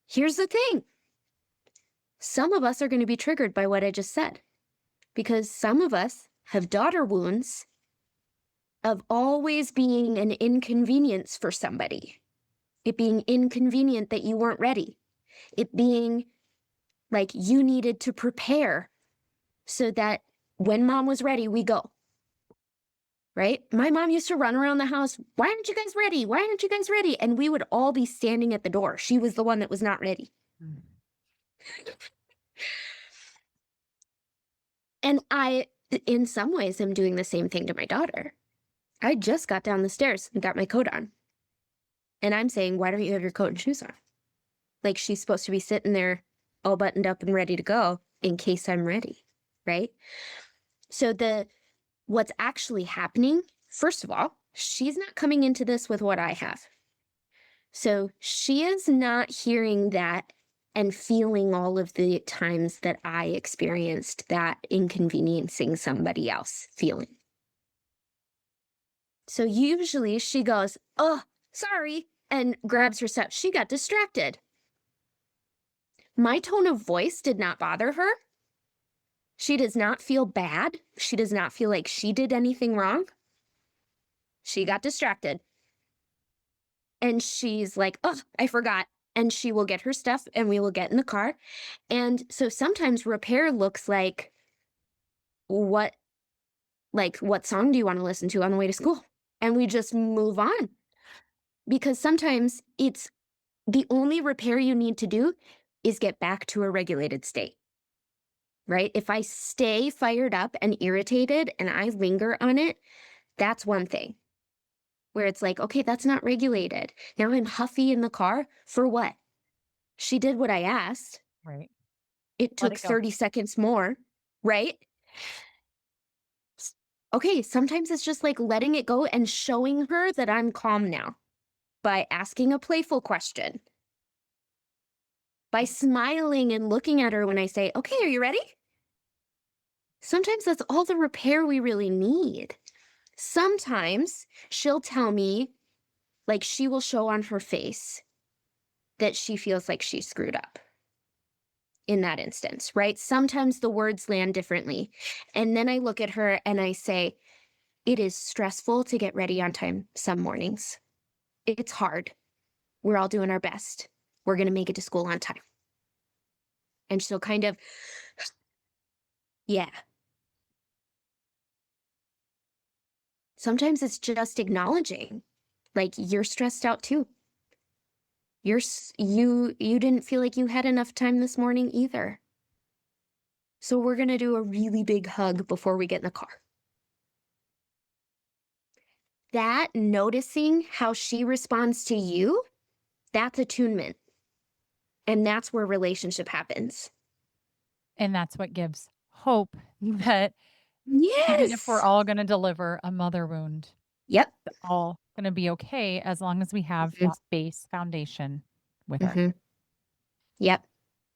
here's the thing. Some of us are going to be triggered by what I just said, because some of us have daughter wounds of always being an inconvenience for somebody. It being inconvenient that you weren't ready. It being like you needed to prepare so that when mom was ready, we go. Right? My mom used to run around the house. Why aren't you guys ready? Why aren't you guys ready? And we would all be standing at the door. She was the one that was not ready. Mm. And I, in some ways, am doing the same thing to my daughter. I just got down the stairs and got my coat on. And I'm saying, why don't you have your coat and shoes on? Like, she's supposed to be sitting there all buttoned up and ready to go in case I'm ready. Right? So what's actually happening, first of all, she's not coming into this with what I have. So she is not hearing that and feeling all of the times that I experienced that inconveniencing somebody else feeling. So usually she goes, "Oh, sorry," and grabs her stuff. She got distracted. My tone of voice did not bother her. She does not feel bad. She does not feel like she did anything wrong. She got distracted. And she's like, "Oh, I forgot." And she will get her stuff and we will get in the car. And so sometimes repair looks what what song do you want to listen to on the way to school? And we just move on. Because sometimes it's the only repair you need to do is get back to a regulated state. Right? If I stay fired up and irritated and I linger on it, that's one thing. Where it's like, okay, that's not regulated. Now I'm huffy in the car for what? She did what I asked. Right. It Let took it go. 30 seconds more, right? Okay, sometimes it's just like letting it go and showing her that I'm calm now by asking a playful question, by smiling and looking at her when I say, "Okay, are you ready?" Sometimes that's all the repair we really need. Sometimes she'll tell me, like, she will show on her face that she feels like she screwed up in that instance, right? Sometimes the words land differently. And then I look at her and I say, "It is stressful to get ready on time some mornings. It's hard. We're all doing our best. We're going to make it to school on time." And she'll kind of, yeah. Sometimes it's just acknowledging, like, you're stressed out too. You didn't feel like you had enough time this morning either. So we're going to do a really big hug before we get in the car. That noticing how she responds to you, that's attunement. And that's where relationship happens. And that's what gives hope that even if we're Yes. all going to deliver a mother wound, Yep. it's all going to be okay as long as we have Hmm. that base foundation with her. Hmm. Yep.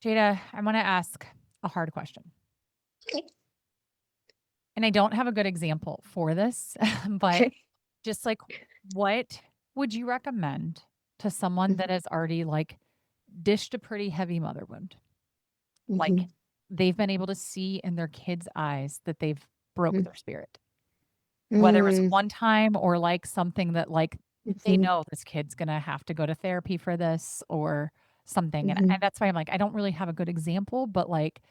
Jada, I want to ask a hard question. Okay. And I don't have a good example for this, but Okay. just like what would you recommend to someone that Hmm. has already like dished a pretty heavy mother wound? Like Hmm. they've been able to see in their kids' eyes that they've broke their spirit. Whether it was Hmm. one time or like something that like they Hmm. know this kid's gonna have to go to therapy for this or something. And Hmm. that's why I'm like, I don't really have a good example, but like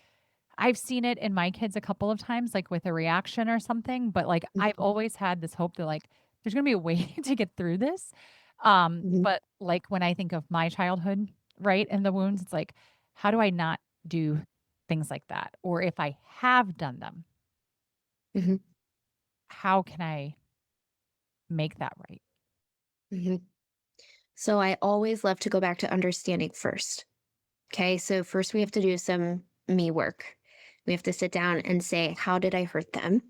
I've seen it in my kids a couple of times, like with a reaction or something. But like I've always had this hope that like there's gonna be a way to get through this. Hmm. But like when I think of my childhood, right, and the wounds, it's like, how do I not do things like that? Or if I have done them, Hmm. how can I make that right? Hmm. So I always love to go back to understanding first. Okay. So first we have to do some me work. We have to sit down and say, how did I hurt them?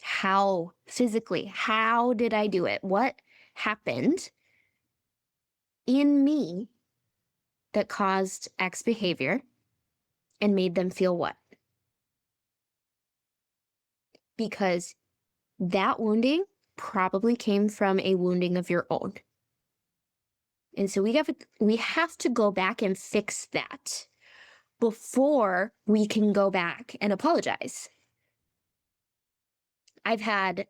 How physically, how did I do it? What happened in me that caused X behavior and made them feel what? Because that wounding probably came from a wounding of your own. And so we have to go back and fix that before we can go back and apologize. I've had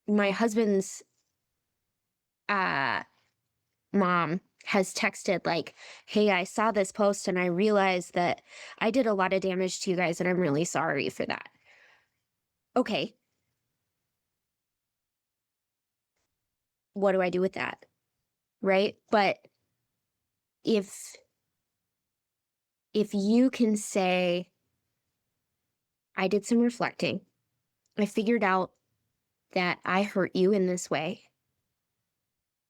my husband's uh mom has texted like, "Hey, I saw this post and I realized that I did a lot of damage to you guys and I'm really sorry for that." Okay, what do I do with that? Right? But if you can say, "I did some reflecting. I figured out that I hurt you in this way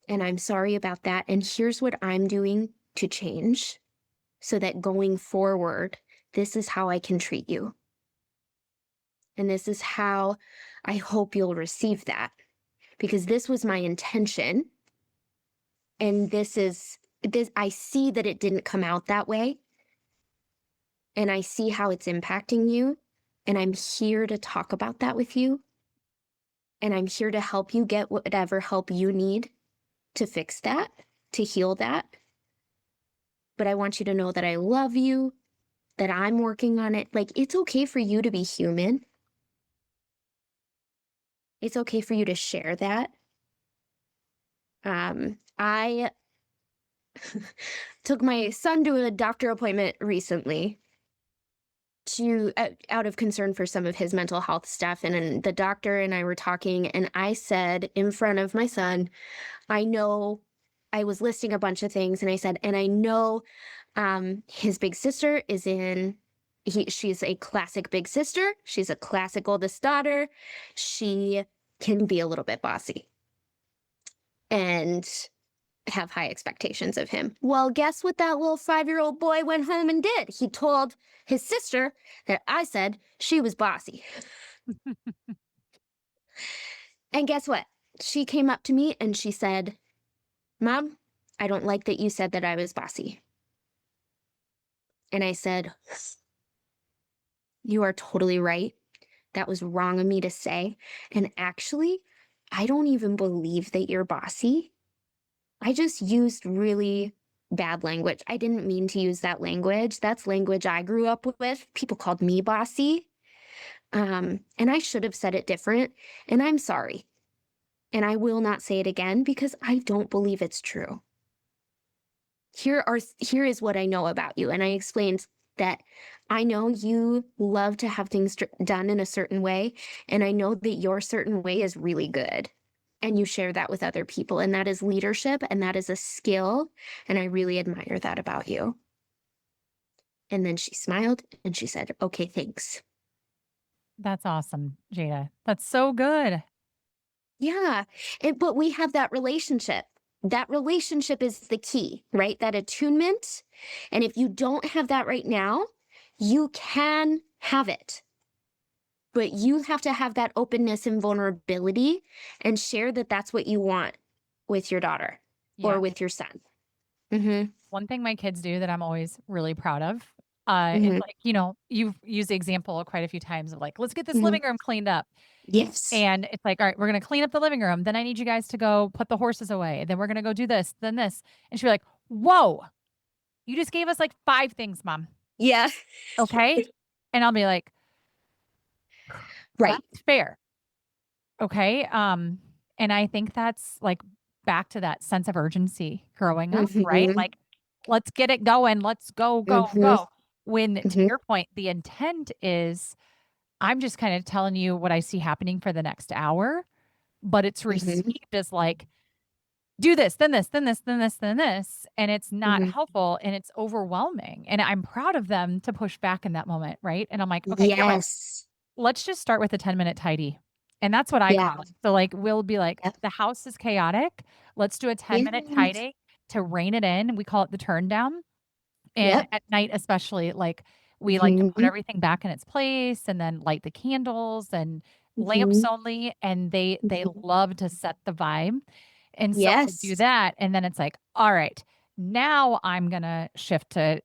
and I'm sorry about that, and here's what I'm doing to change so that going forward, this is how I can treat you." And this is how I hope you'll receive that, because this was my intention. And this, I see that it didn't come out that way. And I see how it's impacting you. And I'm here to talk about that with you. And I'm here to help you get whatever help you need to fix that, to heal that. But I want you to know that I love you, that I'm working on it. Like, it's okay for you to be human. It's okay for you to share that. I took my son to a doctor appointment recently to out of concern for some of his mental health stuff, and then the doctor and I were talking, and I said in front of my son, I know, I was listing a bunch of things, and I said, and I know his big sister is in, she's a classic big sister, she's a classic oldest daughter, she can be a little bit bossy and have high expectations of him. Well, guess what that little 5-year-old boy went home and did? He told his sister that I said she was bossy. And guess what? She came up to me and she said, Mom, I don't like that you said that I was bossy. And I said, you are totally right. That was wrong of me to say. And actually, I don't even believe that you're bossy. I just used really bad language. I didn't mean to use that language. That's language I grew up with. People called me bossy. And I should have said it different. And I'm sorry. And I will not say it again because I don't believe it's true. Here is what I know about you. And I explained that I know you love to have things done in a certain way. And I know that your certain way is really good. And you share that with other people. And that is leadership, and that is a skill. And I really admire that about you. And then she smiled and she said, okay, thanks. That's awesome, Jada. That's so good. Yeah. But we have that relationship. That relationship is the key, right? That attunement. And if you don't have that right now, you can have it. But you have to have that openness and vulnerability and share that that's what you want with your daughter or Yeah. with your son. Mm-hmm. One thing my kids do that I'm always really proud of is Mm-hmm. like, you've used the example quite a few times of like, let's get this Mm-hmm. living room cleaned up. Yes. And it's like, all right, we're going to clean up the living room. Then I need you guys to go put the horses away. Then we're going to go do this, then this. And she'll be like, whoa, you just gave us like 5 things, Mom. Yeah. Okay. And I'll be like, Right. that's fair. Okay. And I think that's like back to that sense of urgency growing up, right? Mm-hmm. Like, let's get it going. Let's go, go, Mm-hmm. go. When to Mm-hmm. your point, the intent is I'm just kind of telling you what I see happening for the next hour, but it's Mm-hmm. received as like, do this, then this, then this, then this, then this. And it's not Mm-hmm. helpful and it's overwhelming. And I'm proud of them to push back in that moment, right? And I'm like, okay, you're right. Yes. Let's just start with a 10-minute tidy. And that's what I Yeah. call it. So like we'll be like, Yep. the house is chaotic. Let's do a 10-minute Yes. tidy to rein it in. We call it the turn down. And Yep. at night especially, like we like to put Mm-hmm. everything back in its place and then light the candles and lamps Mm-hmm. only. And they Mm-hmm. love to set the vibe. And so we'll do Yes. that. And then it's like, all right, now I'm gonna shift to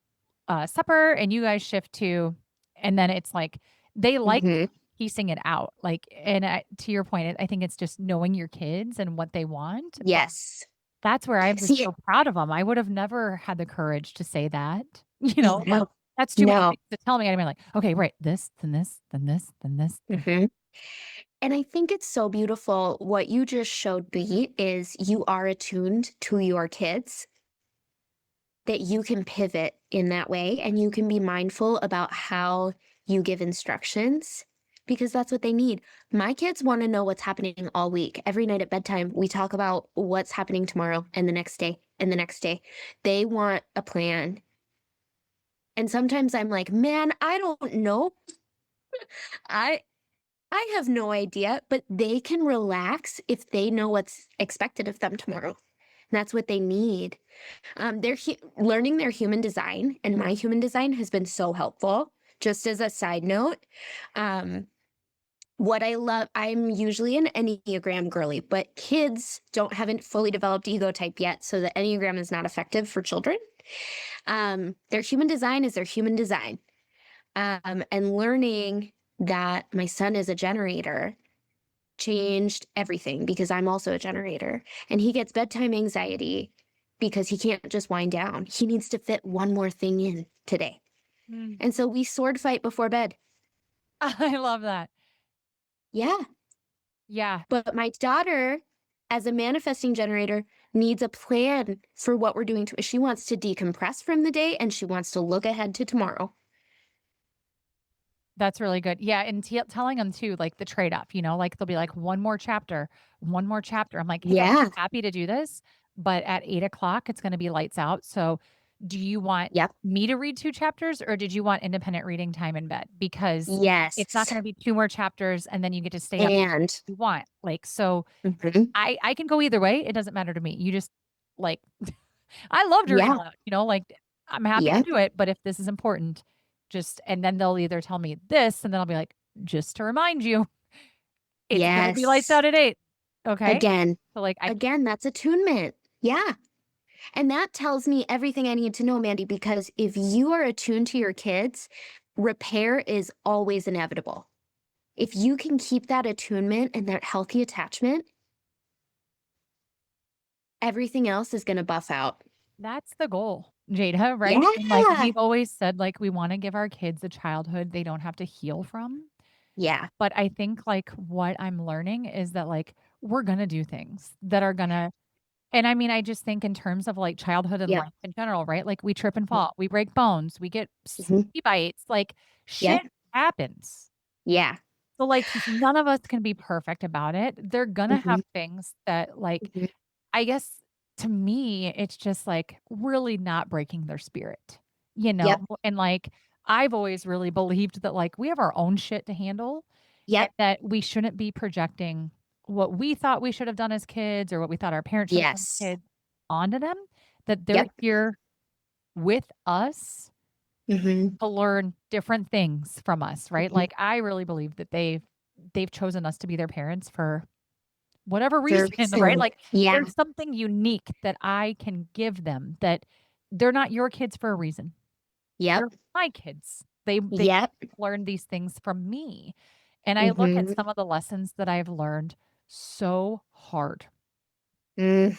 supper and you guys shift to, and then it's like they like Mm-hmm. piecing it out. Like, and to your point, I think it's just knowing your kids and what they want. But Yes. that's where I was See it. so proud of them. I would have never had the courage to say that. Like No. that's too many No. things to tell me. I'd be like, okay, right, this, then this, then this, then this. Mm-hmm. And I think it's so beautiful. What you just showed me is you are attuned to your kids, that you can pivot in that way and you can be mindful about how you give instructions because that's what they need. My kids want to know what's happening all week. Every night at bedtime, we talk about what's happening tomorrow and the next day and the next day. They want a plan. And sometimes I'm like, man, I don't know. I I have no idea, but they can relax if they know what's expected of them tomorrow. That's what they need. They're learning their human design, and my human design has been so helpful. Just as a side note, um, What I love, I'm usually an Enneagram girly, but kids don't have a fully developed ego type yet, so the Enneagram is not effective for children. Their human design is their human design. And learning that my son is a generator changed everything because I'm also a generator. And he gets bedtime anxiety because he can't just wind down. He needs to fit one more thing in today. Mm. And so we sword fight before bed. I love that. Yeah. Yeah. But my daughter, as a manifesting generator, needs a plan for what we're doing. She wants to decompress from the day and she wants to look ahead to tomorrow. That's really good. Yeah, and telling them too, like the trade-off, like they'll be like, one more chapter, one more chapter. I'm like, hey, I'm Yeah. happy to do this, but at 8 o'clock, it's going to be lights out. So do you want Yep. me to read 2 chapters or did you want independent reading time in bed? Because it's not Yes. going to be 2 more chapters and then you get to stay up And if you want. Like, so mhm. I can go either way. It doesn't matter to me. You just like, I love to read Yeah. aloud, like I'm happy to Yep. do it, but if this is important, and then they'll either tell me this and then I'll be like, just to remind you, it's gonna be lights Yes. out at 8. Okay. Again. So like I Again, that's attunement. Yeah. And that tells me everything I need to know, Mandy, because if you are attuned to your kids, repair is always inevitable. If you can keep that attunement and that healthy attachment, everything else is going to buff out. that's the goal, Jada, right? And like Yeah. we've always said, like we want to give our kids a childhood they don't have to heal from. Yeah. But I think like what I'm learning is that like we're gonna do things that are gonna. And I mean, I just think in terms of like childhood and Yep. life in general, right? Like we trip and fall, we break bones, we get Mm-hmm. ski bites, like shit Yep. happens. Yeah. So like none of us can be perfect about it. They're gonna Mm-hmm. have things that like Mm-hmm. I guess to me it's just like really not breaking their spirit, you know? Yep. And like I've always really believed that like we have our own shit to handle and Yep. that we shouldn't be projecting what we thought we should have done as kids or what we thought our parents should have done as Yes. kids onto them, that they're Yep. here with us Mm-hmm. to learn different things from us, right? Mm-hmm. Like I really believe that they've chosen us to be their parents for whatever For a reason, right? reason. Like Yeah. there's something unique that I can give them that they're not your kids for a reason. Yep. They're my kids. They Yep. learn these things from me. And I look at Mm-hmm. some of the lessons that I've learned so hard. Mm-hmm.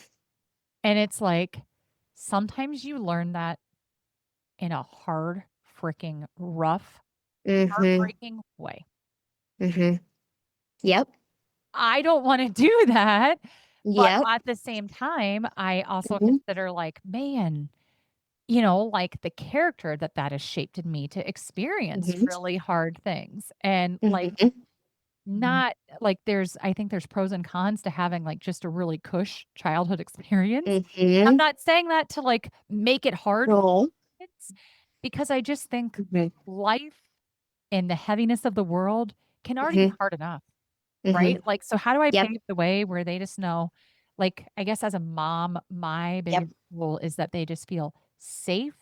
And it's like sometimes you learn that in a hard, freaking rough, Mm-hmm. heartbreaking way. Mm-hmm. Yep. I don't want to do that. But Yep. at the same time, I also Mm-hmm. consider like, man, like the character that has shaped in me to experience Mm-hmm. really hard things. And like, Mm-hmm. not like I think there's pros and cons to having like just a really cush childhood experience. I'm Mm-hmm. not saying that to like make it hard for No. kids because I just think Mm-hmm. life and the heaviness of the world can already be Mm-hmm. hard enough, right? Mm-hmm. Like, so how do I Yep. pave the way where they just know, like, I guess as a mom, my Yep. biggest goal is that they just feel safe,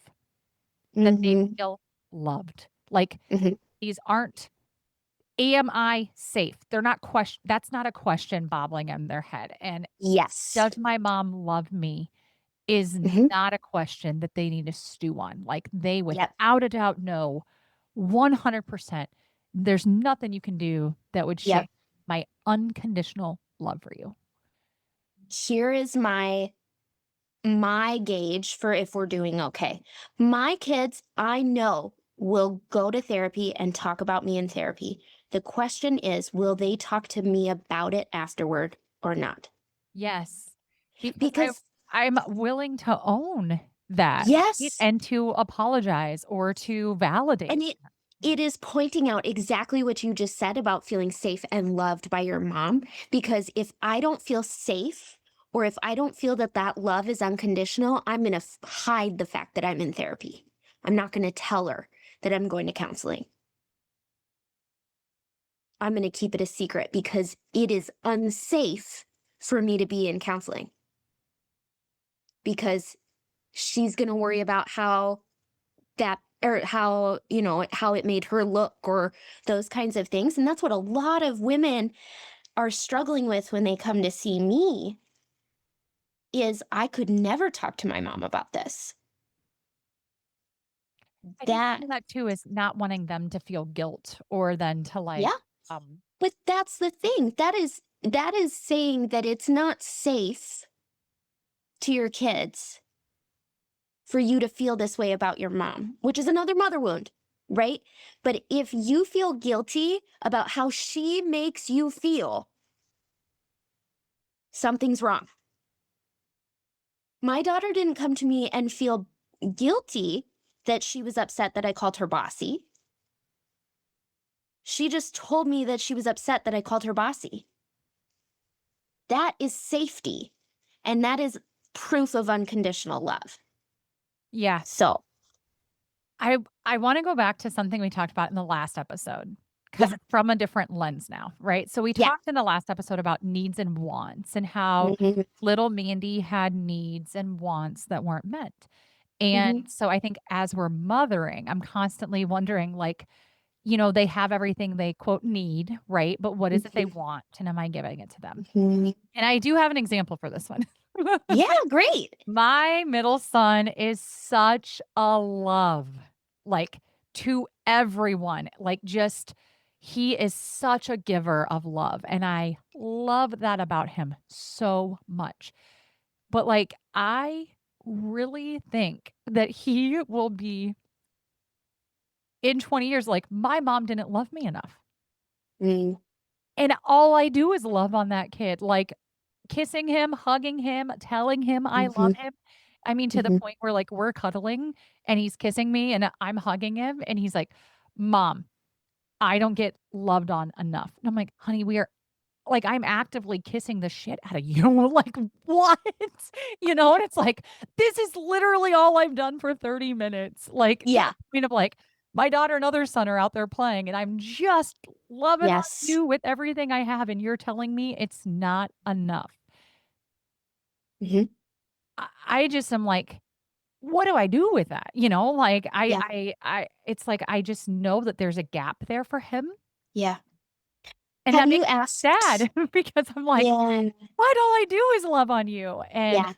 that they Mm-hmm. feel loved. Like, Mm-hmm. these aren't, am I safe? They're not that's not a question bobbling in their head. And Yes. does my mom love me is Mm-hmm. not a question that they need to stew on. Like, they Yep. without a doubt know 100% there's nothing you can do that would Yep. shake my unconditional love for you. Here is my gauge for if we're doing okay. My kids, I know, will go to therapy and talk about me in therapy. The question is, will they talk to me about it afterward or not? Yes. Because Because I'm willing to own that, right? yes, And to apologize or to and validate. it is pointing out exactly what you just said about feeling safe and loved by your mom. Because if I don't feel safe, or if I don't feel that that love is unconditional, I'm going to hide the fact that I'm in therapy. I'm not going to tell her that I'm going to counseling. I'm going to keep it a secret because it is unsafe for me to be in counseling. Because she's going to worry about how that or how, how it made her look or those kinds of things. And that's what a lot of women are struggling with when they come to see me is I could never talk to my mom about this. I think That part of that too is not wanting them to feel guilt or then to Yeah, um but that's the thing. That is saying that it's not safe to your kids for you to feel this way about your mom, which is another mother wound, right? But if you feel guilty about how she makes you feel, something's wrong. My daughter didn't come to me and feel guilty that she was upset that I called her bossy. She just told me that she was upset that I called her bossy. That is safety, and that is proof of unconditional love. yeah. So, I want to go back to something we talked about in the last episode yeah, because it's from a different lens now, right? So we yeah. talked in the last episode about needs and wants and how Mhm, little Mandy had needs and wants that weren't met. mhm, And so I think as we're mothering, I'm constantly wondering like, they have everything they quote need, right? But what is it they mhm, want? And am I giving it to them? mhm. And I do have an example for this one. Yeah, great. My middle son is such a love, like to everyone. Like, just he is such a giver of love. And I love that about him so much. But like, I really think that he will be in 20 years, like, my mom didn't love me enough. Mm, And all I do is love on that kid, like kissing him, hugging him, telling him I love mhm, him. I mean, to the mhm. point where like we're cuddling and he's kissing me and I'm hugging him and he's like, "Mom, I don't get loved on enough." And I'm like, "Honey, we are like, I'm actively kissing the shit out of you." Like, what? And it's like, this is literally all I've done for 30 minutes. Like, to the Yeah, point of like, my daughter and other son are out there playing, and I'm just loving on yes. you with everything I have, and you're telling me it's not enough. Mhm. I just am like, what do I do with that? Like Yeah, it's like I just know that there's a gap there for him. yeah. And Have that you makes me asked? sad because I'm like, Yeah, why all I do is love on you? And yeah.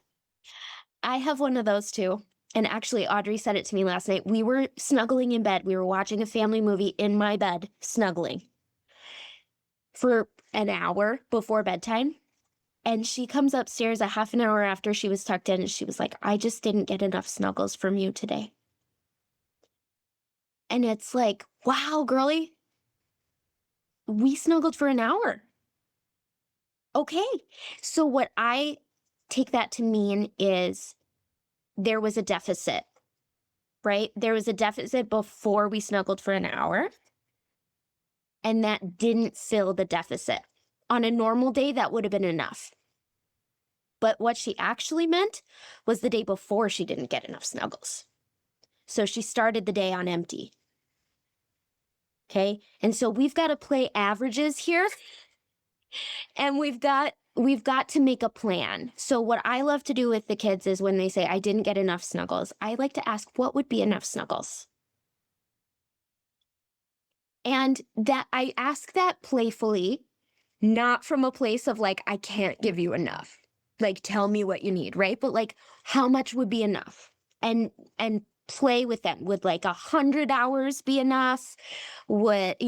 I have one of those too. And actually, Audrey said it to me last night. We were snuggling in bed. We were watching a family movie in my bed, snuggling for an hour before bedtime. And she comes upstairs a half an hour after she was tucked in, and she was like, I just didn't get enough snuggles from you today. And it's like, wow, girly, we snuggled for an hour. Okay. So, what I take that to mean is there was a deficit, right? There was a deficit before we snuggled for an hour, and that didn't fill the deficit. On a normal day, that would have been enough. But what she actually meant was the day before she didn't get enough snuggles. So she started the day on empty. Okay. And so we've got to play averages here, and we've got to make a plan. So what I love to do with the kids is when they say I didn't get enough snuggles, I like to ask what would be enough snuggles. And that I ask that playfully, not from a place of like I can't give you enough. Like tell me what you need, right? But like how much would be enough? And play with them. Would like 100 hours be enough? What?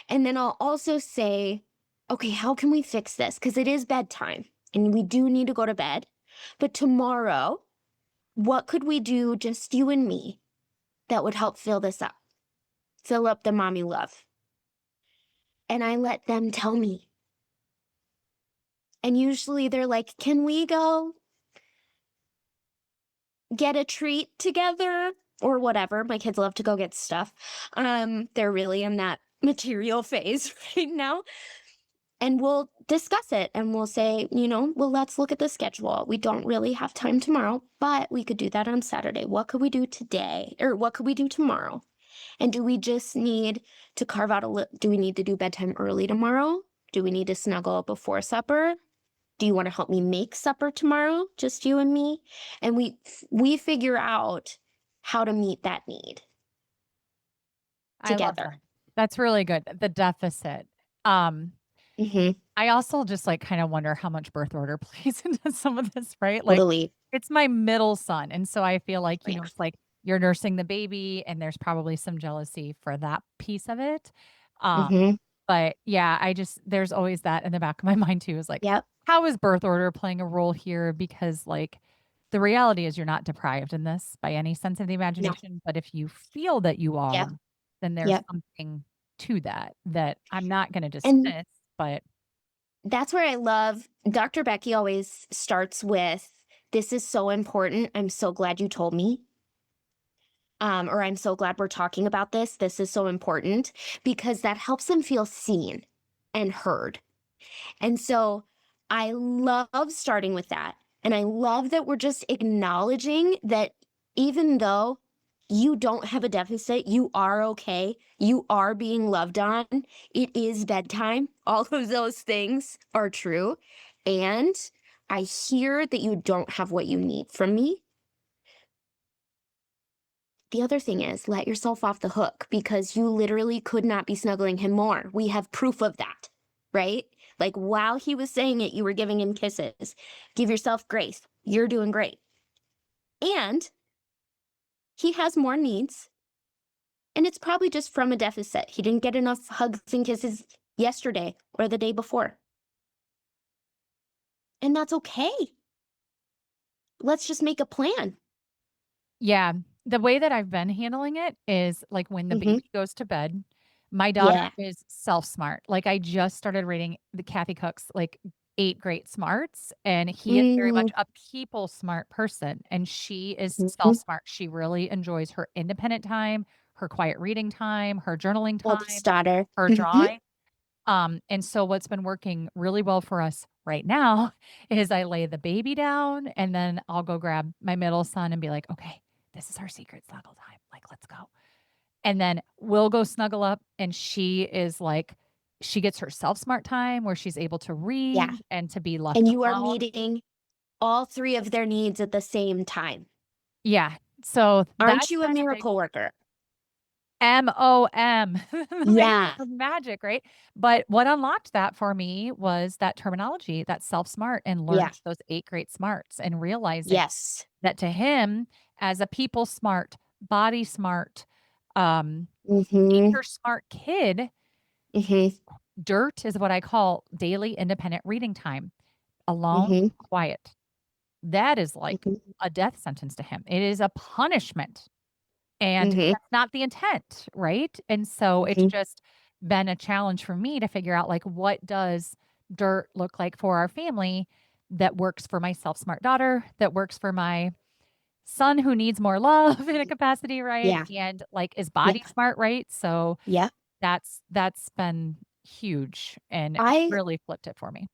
And then I'll also say, okay, how can we fix this? Because it is bedtime and we do need to go to bed. But tomorrow, what could we do, just you and me, that would help fill this up? Fill up the mommy love. And I let them tell me. And usually they're like, can we go get a treat together? Or whatever. My kids love to go get stuff. They're really in that material phase right now. And we'll discuss it and we'll say, well, let's look at the schedule. We don't really have time tomorrow, but we could do that on Saturday. What could we do today? Or what could we do tomorrow? And do we just need to carve out do we need to do bedtime early tomorrow? Do we need to snuggle before supper? Do you want to help me make supper tomorrow? Just you and me? And we figure out how to meet that need. I love together. that. That's really good. The deficit. Um, Hmm. I also just, like, kinda wonder how much birth order plays into some of this, right? Like, Totally. it's my middle son, and so I feel like, Yeah. it's like you're nursing the baby, and there's probably some jealousy for that piece of it. Um, Hmm. but yeah, there's always that in the back of my mind too, is like, Yep. how is birth order playing a role here? Because, like, the reality is you're not deprived in this by any sense of the No. imagination, but if you feel that you Yep. are, then there's Yep. something to that I'm not gonna And dismiss, but that's where I love Dr. Becky always starts with, "This is so important. I'm so glad you told me." Or I'm so glad we're talking about this. This is so important because that helps them feel seen and heard. And so I love starting with that. And I love that we're just acknowledging that even though you don't have a deficit, you are okay, you are being loved on, it is bedtime. All of those things are true. And I hear that you don't have what you need from me. The other thing is, let yourself off the hook because you literally could not be snuggling him more. We have proof of that, right? Like while he was saying it, you were giving him kisses. Give yourself grace. You're doing great. And he has more needs. And it's probably just from a deficit. He didn't get enough hugs and kisses yesterday or the day before. And that's okay. Let's just make a plan. yeah, the way that I've been handling it is, like, when the Hmm. baby goes to bed, my daughter Yeah. is self-smart. Like, I just started reading the Kathy Cook's, like, 8 Great Smarts, and he is very Hmm. much a people smart person, and she is Hmm. self-smart. She really enjoys her independent time, her quiet reading time, her journaling time, Oldest daughter. her Hmm. drawing. And so what's been working really well for us right now is I lay the baby down and then I'll go grab my middle son and be like, okay, this is our secret snuggle time. Like, let's go. And then we'll go snuggle up and she is like, she gets her self smart time where she's able to Yeah. read and to be left And you are alone. meeting all three of their needs at the same time. Yeah. So Aren't that's you a been a big miracle worker? MOM, like Yeah. magic, right? But what unlocked that for me was that terminology, that self-smart and Yeah. learning those 8 great smarts and realizing Yes. that to him as a people smart, body smart, Mhm. nature smart kid, Mhm. dirt is what I call daily independent reading time, alone, Mhm. quiet. That is like Mhm. a death sentence to him. It is a punishment. And Mhm. that's not the intent, right? And so it's Mhm. just been a challenge for me to figure out, like, what does dirt look like for our family that works for my self-smart daughter, that works for my son who needs more love in a capacity, right? Yeah. And, like, is Yeah. body smart, right? So Yeah. that's been huge and I really flipped it for me.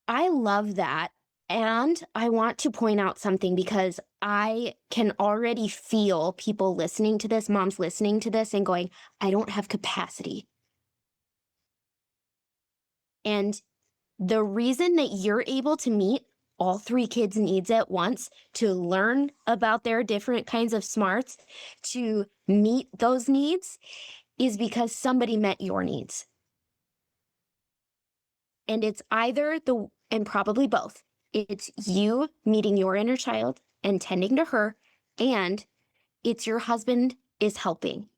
I love that. And I want to point out something because I can already feel people listening to this, moms listening to this and going, I don't have capacity. And the reason that you're able to meet all three kids' needs at once, to learn about their different kinds of smarts, to meet those needs, is because somebody met your needs. And it's either and probably both. It's you meeting your inner child and tending to her, and it's your husband is helping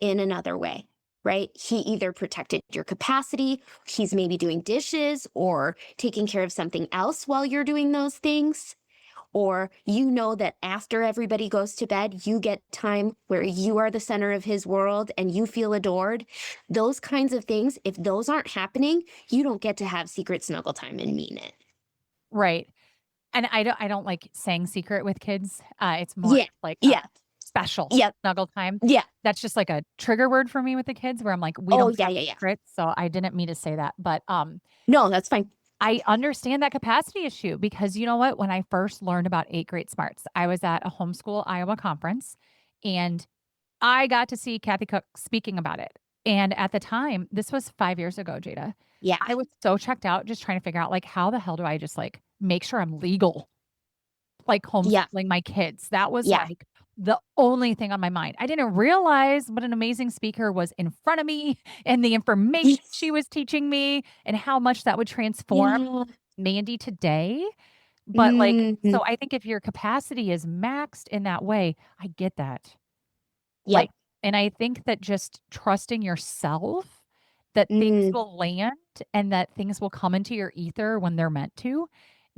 in another way, right? He either protected your capacity, he's maybe doing dishes or taking care of something else while you're doing those things. Or you know that after everybody goes to bed, you get time where you are the center of his world and you feel adored. Those kinds of things, if those aren't happening, you don't get to have secret snuggle time and mean it. Right. And I don't like saying secret with kids. It's more Yeah. just like a Yeah. special Yep. snuggle time. Yeah. That's just like a trigger word for me with the kids where I'm like, we Oh, don't yeah. have Yeah. Yeah. secrets. So I didn't mean to say that. But No, that's fine. I understand that capacity issue because you know what? When I first learned about 8 Great Smarts, I was at a homeschool Iowa conference and I got to see Kathy Cook speaking about it. And at the time, this was 5 years ago, Jada. Yeah. I was so checked out just trying to figure out like how the hell do I just like make sure I'm legal like Yeah. homeschooling my kids. That was Yeah. like the only thing on my mind. I didn't realize what an amazing speaker was in front of me and the information she was teaching me and how much that would transform Yeah. Mandy today. But, like, Mhm. so I think if your capacity is maxed in that way, I get that. Like, Yep. and I think that just trusting yourself that things Mm, will land and that things will come into your ether when they're meant to,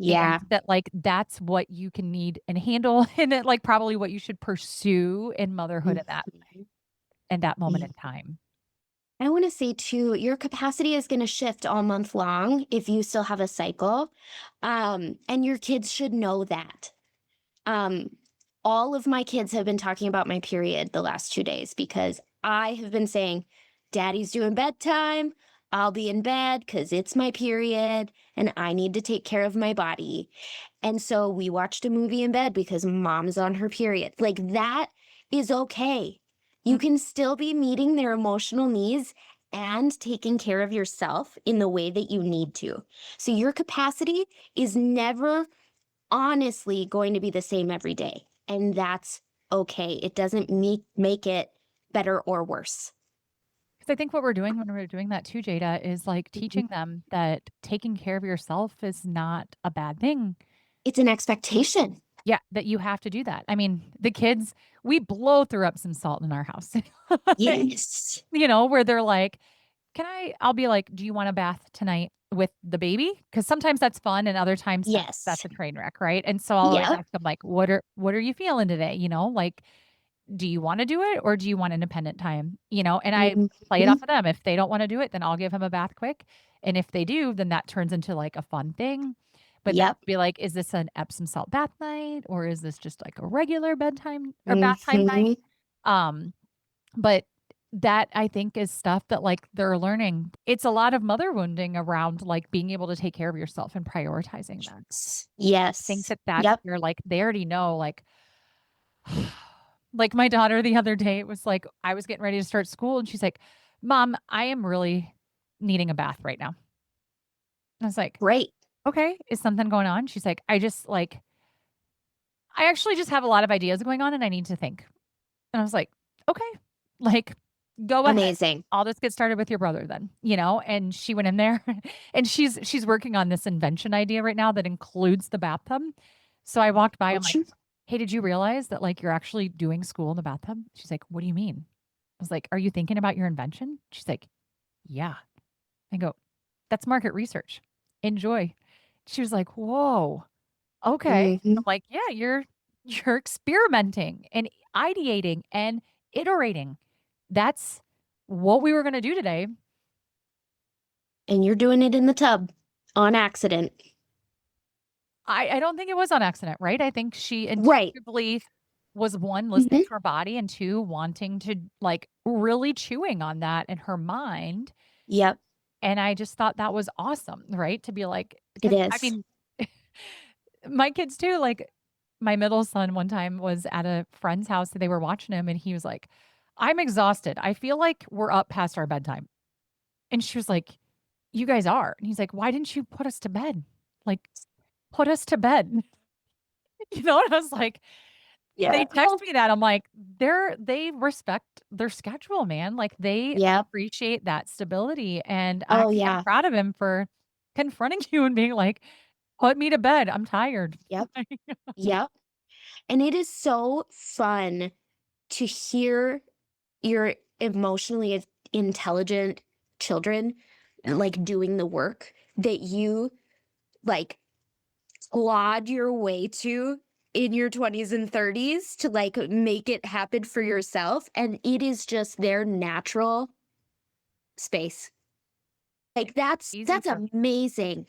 and yeah. that, like, that's what you can need and handle, and that, like, probably what you should pursue in motherhood Mhm. in that moment Yeah. in time. I want to say too, your capacity is going to shift all month long if you still have a cycle. And your kids should know that. Um, all of my kids have been talking about my period the last 2 days because I have been saying, Daddy's doing bedtime. I'll be in bed because it's my period and I need to take care of my body. And so we watched a movie in bed because mom's on her period. Like that is okay. You Mm, can still be meeting their emotional needs and taking care of yourself in the way that you need to. So your capacity is never honestly going to be the same every day. And that's okay. It doesn't make it better or worse. 'cause I think what we're doing when we're doing that too, Jada, is, like, Mhm. teaching them that taking care of yourself is not a bad thing. It's an expectation. Yeah, that you have to do that. I mean, the kids, we blow through up some salt in our house. Yes. Where they're like, I'll be like, "Do you want a bath tonight with the baby?" Because sometimes that's fun and other times that's Yes. a train wreck, right? And so I'll always Yep. ask them like, "What are you feeling today?" Like, "Do you wanna do it or do you want independent time?" And I play it Mhm. off of them. If they don't wanna do it, then I'll give him a bath quick, and if they do, then that turns into, like, a fun thing. But then Yep. be like, "Is this an Epsom salt bath night or is this just, like, a regular bedtime or bath time night?" Mhm. Um but that I think is stuff that, like, they're learning. It's a lot of mother wounding around, like, being able to take care of yourself and prioritizing that. I think Yes. that that's Yep. where, like, they already know, like, my daughter the other day, it was like, I was getting ready to start school, and she's like, "Mom, I am really needing a bath right now." I was like, Great. "Okay, is something going on?" She's like, I actually just have a lot of ideas going on, and I need to think." And I was like, "Okay, like, go ahead. Amazing. I'll just get started with your brother then," And she went in there and she's working on this invention idea right now that includes the bathtub. So I walked by, I'm like, Ouch. "Hey, did you realize that, like, you're actually doing school in the bathtub?" She's like, "What do you mean?" I was like, "Are you thinking about your invention?" She's like, "Yeah." I go, "That's market research. Enjoy." She was like, "Whoa, okay." I'm Mhm. like, "Yeah, you're experimenting and ideating and iterating. That's what we were gonna do today." And you're doing it in the tub on accident. I don't think it was on accident, right? I think she Right. intuitively was, 1, listening Mhm. to her body, and 2, wanting to, like, really chewing on that in her mind, Yep. and I just thought that was awesome, right? To be like, It because I is. mean, my kids too, like, my middle son one time was at a friend's house, and they were watching him, and he was like, "I'm exhausted. I feel like we're up past our bedtime." And she was like, "You guys are." And he's like, "Why didn't you put us to bed? Like, put us to bed." And I was like, they Yeah. text me that. I'm like, they respect their schedule, man. Like, they Yep. appreciate that stability, and I Oh, am yeah. proud of him for confronting you and being like, "Put me to bed. I'm tired." Yep. Yep. And it is so fun to hear your emotionally intelligent children, like, doing the work that you, like, clawed your way to in your 20s and 30s to, like, make it happen for yourself, and it is just their natural space. Like, Easy that's for amazing.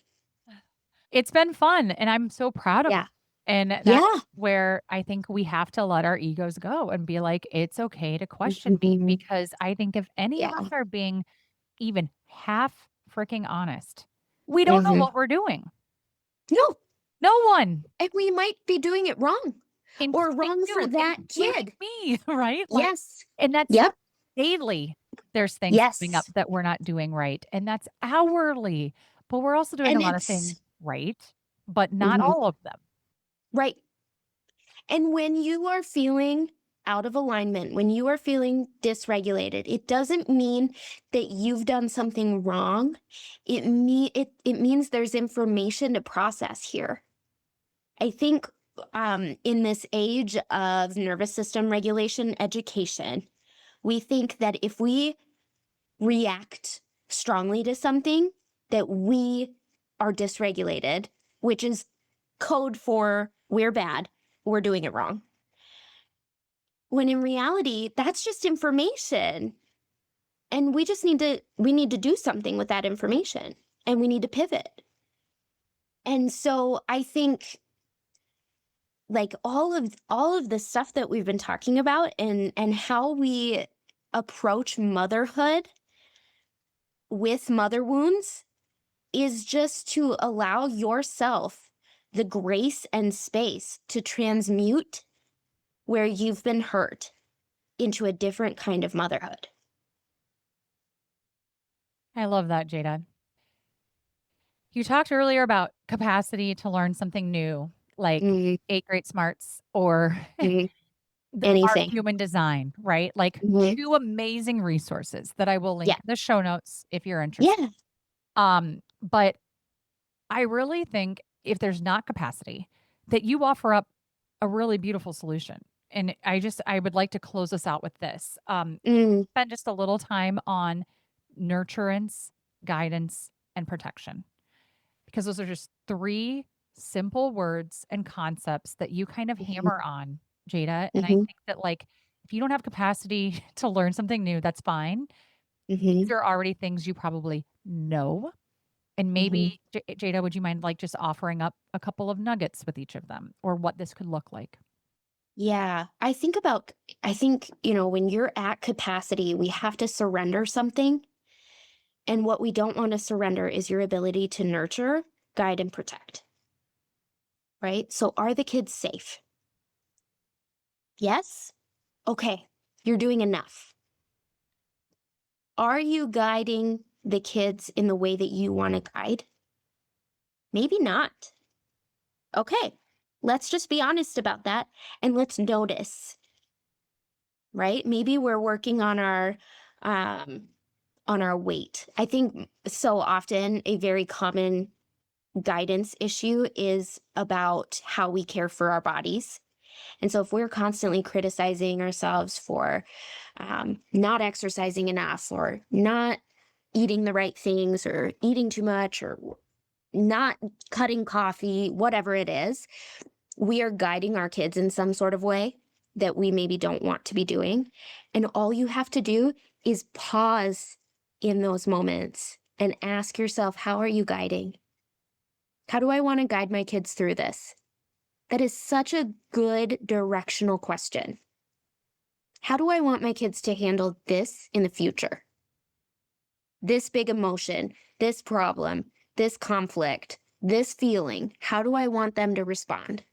It's been fun, and I'm so proud of 'em. Yeah. And that's Yeah. where I think we have to let our egos go and be like, "It's okay to question me," Mhm. because I think if any of Yeah. us are being even half freaking honest, we don't know Mhm. what we're doing. No, No one, and we might be doing it wrong or including wrong for you, that including kid. me, right? Like, Yes. and that's Yep. daily. There's things coming up Yes. that we're not doing right, and that's hourly, but we're also doing a And lot of things it's right, but not Mhm. all of them. Right. And when you are feeling out of alignment, when you are feeling dysregulated, it doesn't mean that you've done something wrong. It means there's information to process here. I think in this age of nervous system regulation education, we think that if we react strongly to something, that we are dysregulated, which is code for we're bad, we're doing it wrong. When in reality, that's just information. And we need to do something with that information, and we need to pivot. And so I think like all of the stuff that we've been talking about and how we approach motherhood with mother wounds is just to allow yourself the grace and space to transmute where you've been hurt into a different kind of motherhood. I love that, Jada. You talked earlier about capacity to learn something new, like Mm, 8 Great Smarts or mm, our anything. human design, right? Like Mhm. 2 amazing resources that I will link Yeah. in the show notes if you're interested. Yeah. But I really think if there's not capacity, that you offer up a really beautiful solution. And I would like to close us out with this. Mm, Spend just a little time on nurturance, guidance, and protection, because those are just 3 simple words and concepts that you kind of mhm, hammer on, Jada. And I mhm, think that, like, if you don't have capacity to learn something new, that's fine. These mhm, are already things you probably know. And mhm. maybe, Jada, would you mind like just offering up a couple of nuggets with each of them or what this could look like? Yeah. I think, when you're at capacity, we have to surrender something. And what we don't want to surrender is your ability to nurture, guide, and protect, right? So are the kids safe? Yes? Okay. You're doing enough. Are you guiding the kids in the way that you want to guide? Maybe not. Okay. Let's just be honest about that and let's notice, right? Maybe we're working um on our weight. I think so often a very common guidance issue is about how we care for our bodies. And so if we're constantly criticizing ourselves for not exercising enough or not eating the right things or eating too much or not cutting coffee, whatever it is, we are guiding our kids in some sort of way that we maybe don't want to be doing. And all you have to do is pause in those moments and ask yourself, how are you guiding? How do I want to guide my kids through this? That is such a good directional question. How do I want my kids to handle this in the future? This big emotion, this problem, this conflict, this feeling. How do I want them to respond?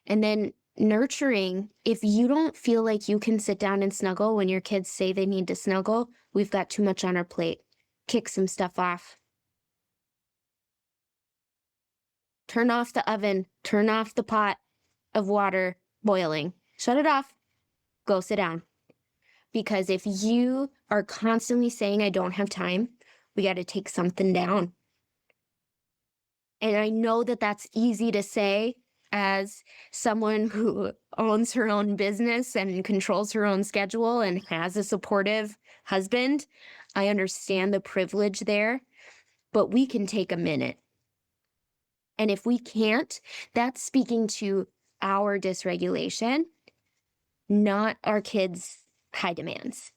And then nurturing, if you don't feel like you can sit down and snuggle when your kids say they need to snuggle, we've got too much on our plate. Kick some stuff off. Turn off the oven, turn off the pot of water boiling. Shut it off. Go sit down. Because if you are constantly saying, I don't have time, we got to take something down. And I know that that's easy to say as someone who owns her own business and controls her own schedule and has a supportive husband. I understand the privilege there, but we can take a minute. And if we can't, that's speaking to our dysregulation, not our kids' high demands.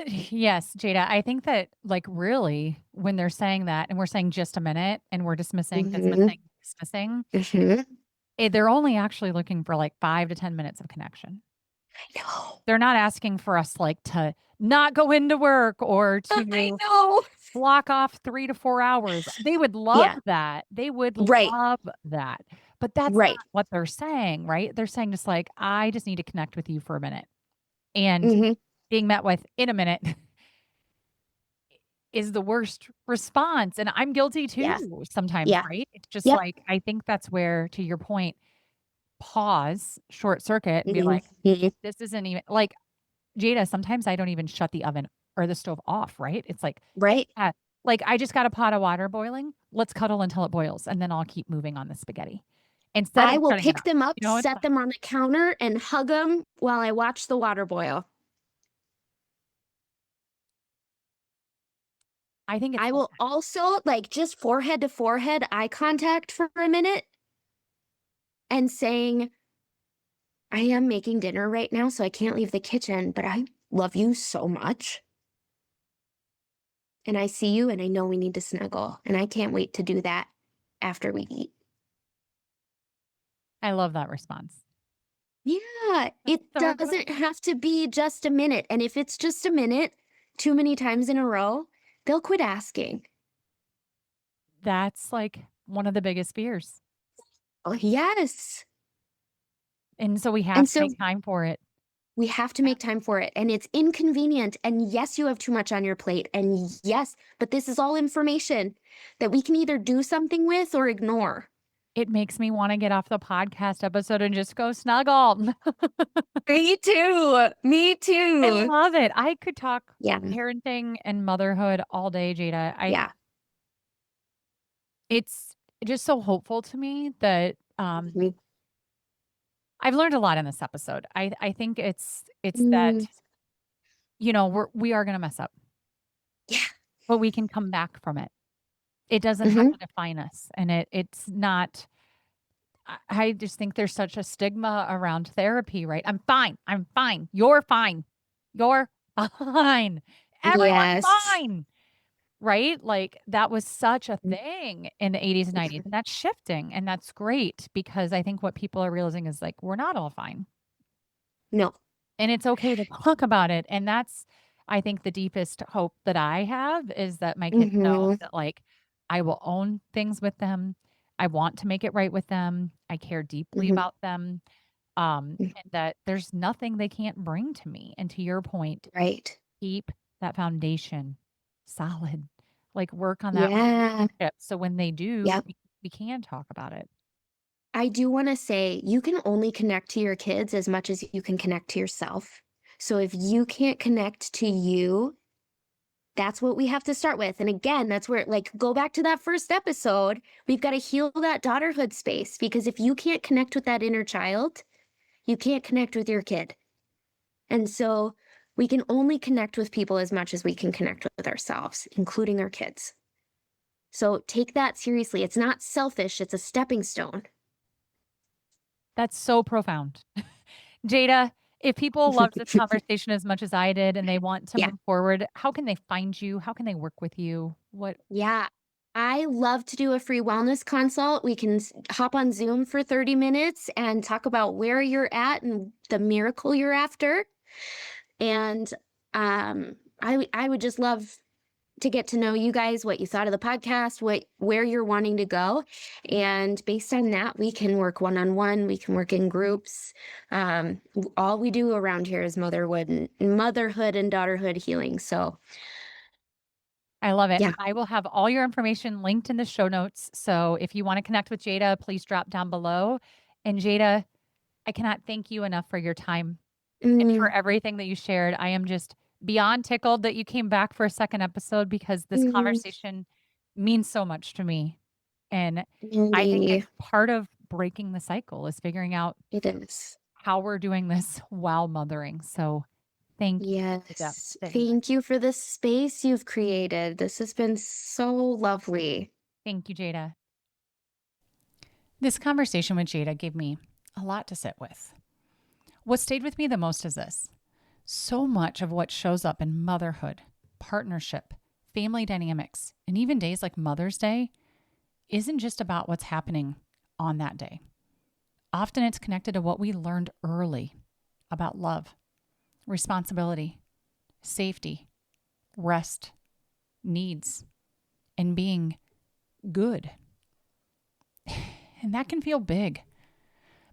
Yes, Jada. I think that, like, really, when they're saying that and we're saying just a minute and we're dismissing, Mm-hmm. dismissing, dismissing, Mm-hmm. they're only actually looking for like 5 to 10 minutes of connection. I know. They're not asking for us like to not go into work or I to know. block off 3 to 4 hours. They would love Yeah. that. They would Right. love that. But that's not Right. what they're saying, right? They're saying just like, I just need to connect with you for a minute. And Mm-hmm. being met with in a minute is the worst response. And I'm guilty Yeah. too sometimes, Yeah. right? It's just Yep. like, I think that's where, to your point, pause, short circuit, and be like, Mhm. this isn't even like Jada. Sometimes I don't even shut the oven or the stove off, right? It's like, Right. uh, like I just got a pot of water boiling. Let's cuddle until it boils, and then I'll keep moving on the spaghetti instead I of will shutting it pick off. them up, You know, it's set them on the counter, and hug them while I watch the water boil. I think it's I so will also, like, just forehead to forehead eye contact for a minute and saying, I am making dinner right now, so I can't leave the kitchen, but I love you so much. And I see you, and I know we need to snuggle. And I can't wait to do that after we eat. I love that response. Yeah, That's it so good. doesn't have to be just a minute. And if it's just a minute, too many times in a row, they'll quit asking. That's like one of the biggest fears. Oh, yes. And so we have And to so make time for it. we have to make time for it. And it's inconvenient. And yes, you have too much on your plate. And yes, but this is all information that we can either do something with or ignore. It makes me want to get off the podcast episode and just go snuggle. Me too. Me I too. love it. I could talk Yeah. parenting and motherhood all day, Jada. Yeah. It's just so hopeful to me that Mhm. I've learned a lot in this episode. I think it's that, Mm, we are gonna mess up, yeah. but we can come back from it. It doesn't have Hmm. to define us. And it's not I just think there's such a stigma around therapy, right? I'm fine. I'm fine. You're fine. You're fine. Everyone's Yes. fine. Right? Like that was such a Mm, thing in the 80s and 90s. And that's shifting. And that's great because I think what people are realizing is like, we're not all fine. no. And it's okay to talk about it. And that's, I think, the deepest hope that I have is that my kids know Hmm. that, like, I will own things with them. I want to make it right with them. I care deeply Hmm. about them. And that there's nothing they can't bring to me. And to your point, Right. keep that foundation solid. Like, work on that Yeah. relationship. So when they do, Yep. we can talk about it. I do want to say you can only connect to your kids as much as you can connect to yourself. So if you can't connect to you, that's what we have to start with. And again, that's where, like, go back to that first episode. We've got to heal that daughterhood space because if you can't connect with that inner child, you can't connect with your kid. And so we can only connect with people as much as we can connect with ourselves, including our kids. So take that seriously. It's not selfish, it's a stepping stone. That's so profound. Jada, if people loved this conversation as much as I did and they want to Yeah. move forward, how can they find you? How can they work with you? What Yeah. I love to do a free wellness consult. We can hop on Zoom for 30 minutes and talk about where you're at and the miracle you're after. And I would just love to get to know you guys, what you thought of the podcast, where you're wanting to go. And based on that, we can work one-on-one, we can work in groups. All we do around here is motherhood and daughterhood healing. So I love it. yeah. And I will have all your information linked in the show notes. So if you want to connect with Jada, please drop down below. And Jada, I cannot thank you enough for your time and for Mm, everything that you shared. I am just beyond tickled that you came back for a second episode because this mm, conversation means so much to me. And I think really, it's part of breaking the cycle is figuring out it is. how we're doing this while mothering. So thank you for the depth Yes. that you bring. Thank you for this space you've created. This has been so lovely. Thank you, Jada. This conversation with Jada gave me a lot to sit with. What stayed with me the most is this: so much of what shows up in motherhood, partnership, family dynamics, and even days like Mother's Day isn't just about what's happening on that day. Often it's connected to what we learned early about love, responsibility, safety, rest, needs, and being good. And that can feel big.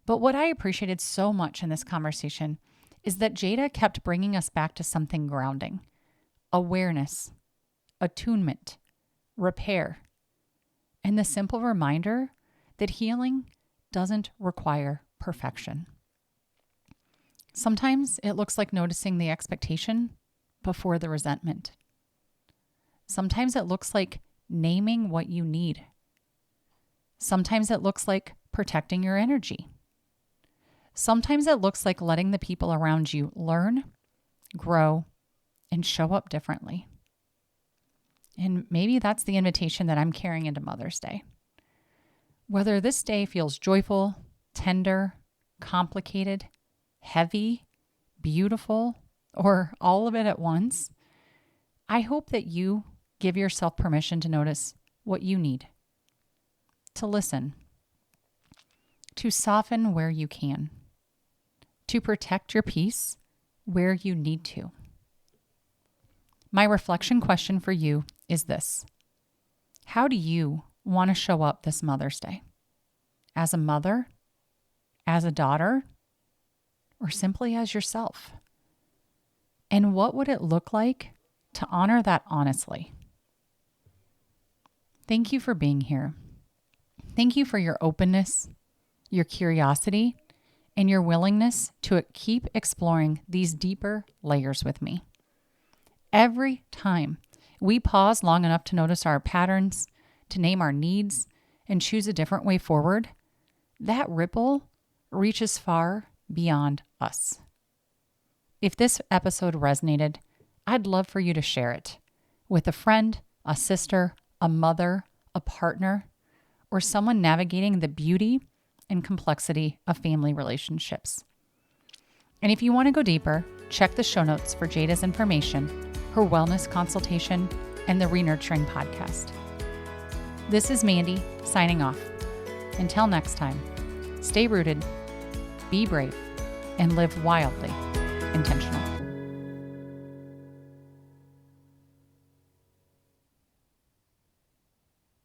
But what I appreciated so much in this conversation is that Jada kept bringing us back to something grounding: awareness, attunement, repair, and the simple reminder that healing doesn't require perfection. Sometimes it looks like noticing the expectation before the resentment. Sometimes it looks like naming what you need. Sometimes it looks like protecting your energy. Sometimes it looks like letting the people around you learn, grow, and show up differently. And maybe that's the invitation that I'm carrying into Mother's Day. Whether this day feels joyful, tender, complicated, heavy, beautiful, or all of it at once, I hope that you give yourself permission to notice what you need, to listen, to soften where you can, to protect your peace where you need to. My reflection question for you is this: how do you want to show up this Mother's Day? As a mother, as a daughter, or simply as yourself? And what would it look like to honor that honestly? Thank you for being here. Thank you for your openness, your curiosity, and your willingness to keep exploring these deeper layers with me. Every time we pause long enough to notice our patterns, to name our needs, and choose a different way forward, that ripple reaches far beyond us. If this episode resonated, I'd love for you to share it with a friend, a sister, a mother, a partner, or someone navigating the beauty and complexity of family relationships. And if you want to go deeper, check the show notes for Jada's information, her wellness consultation, and the Renurturing podcast. This is Mandy signing off. Until next time, stay rooted, be brave, and live wildly intentional.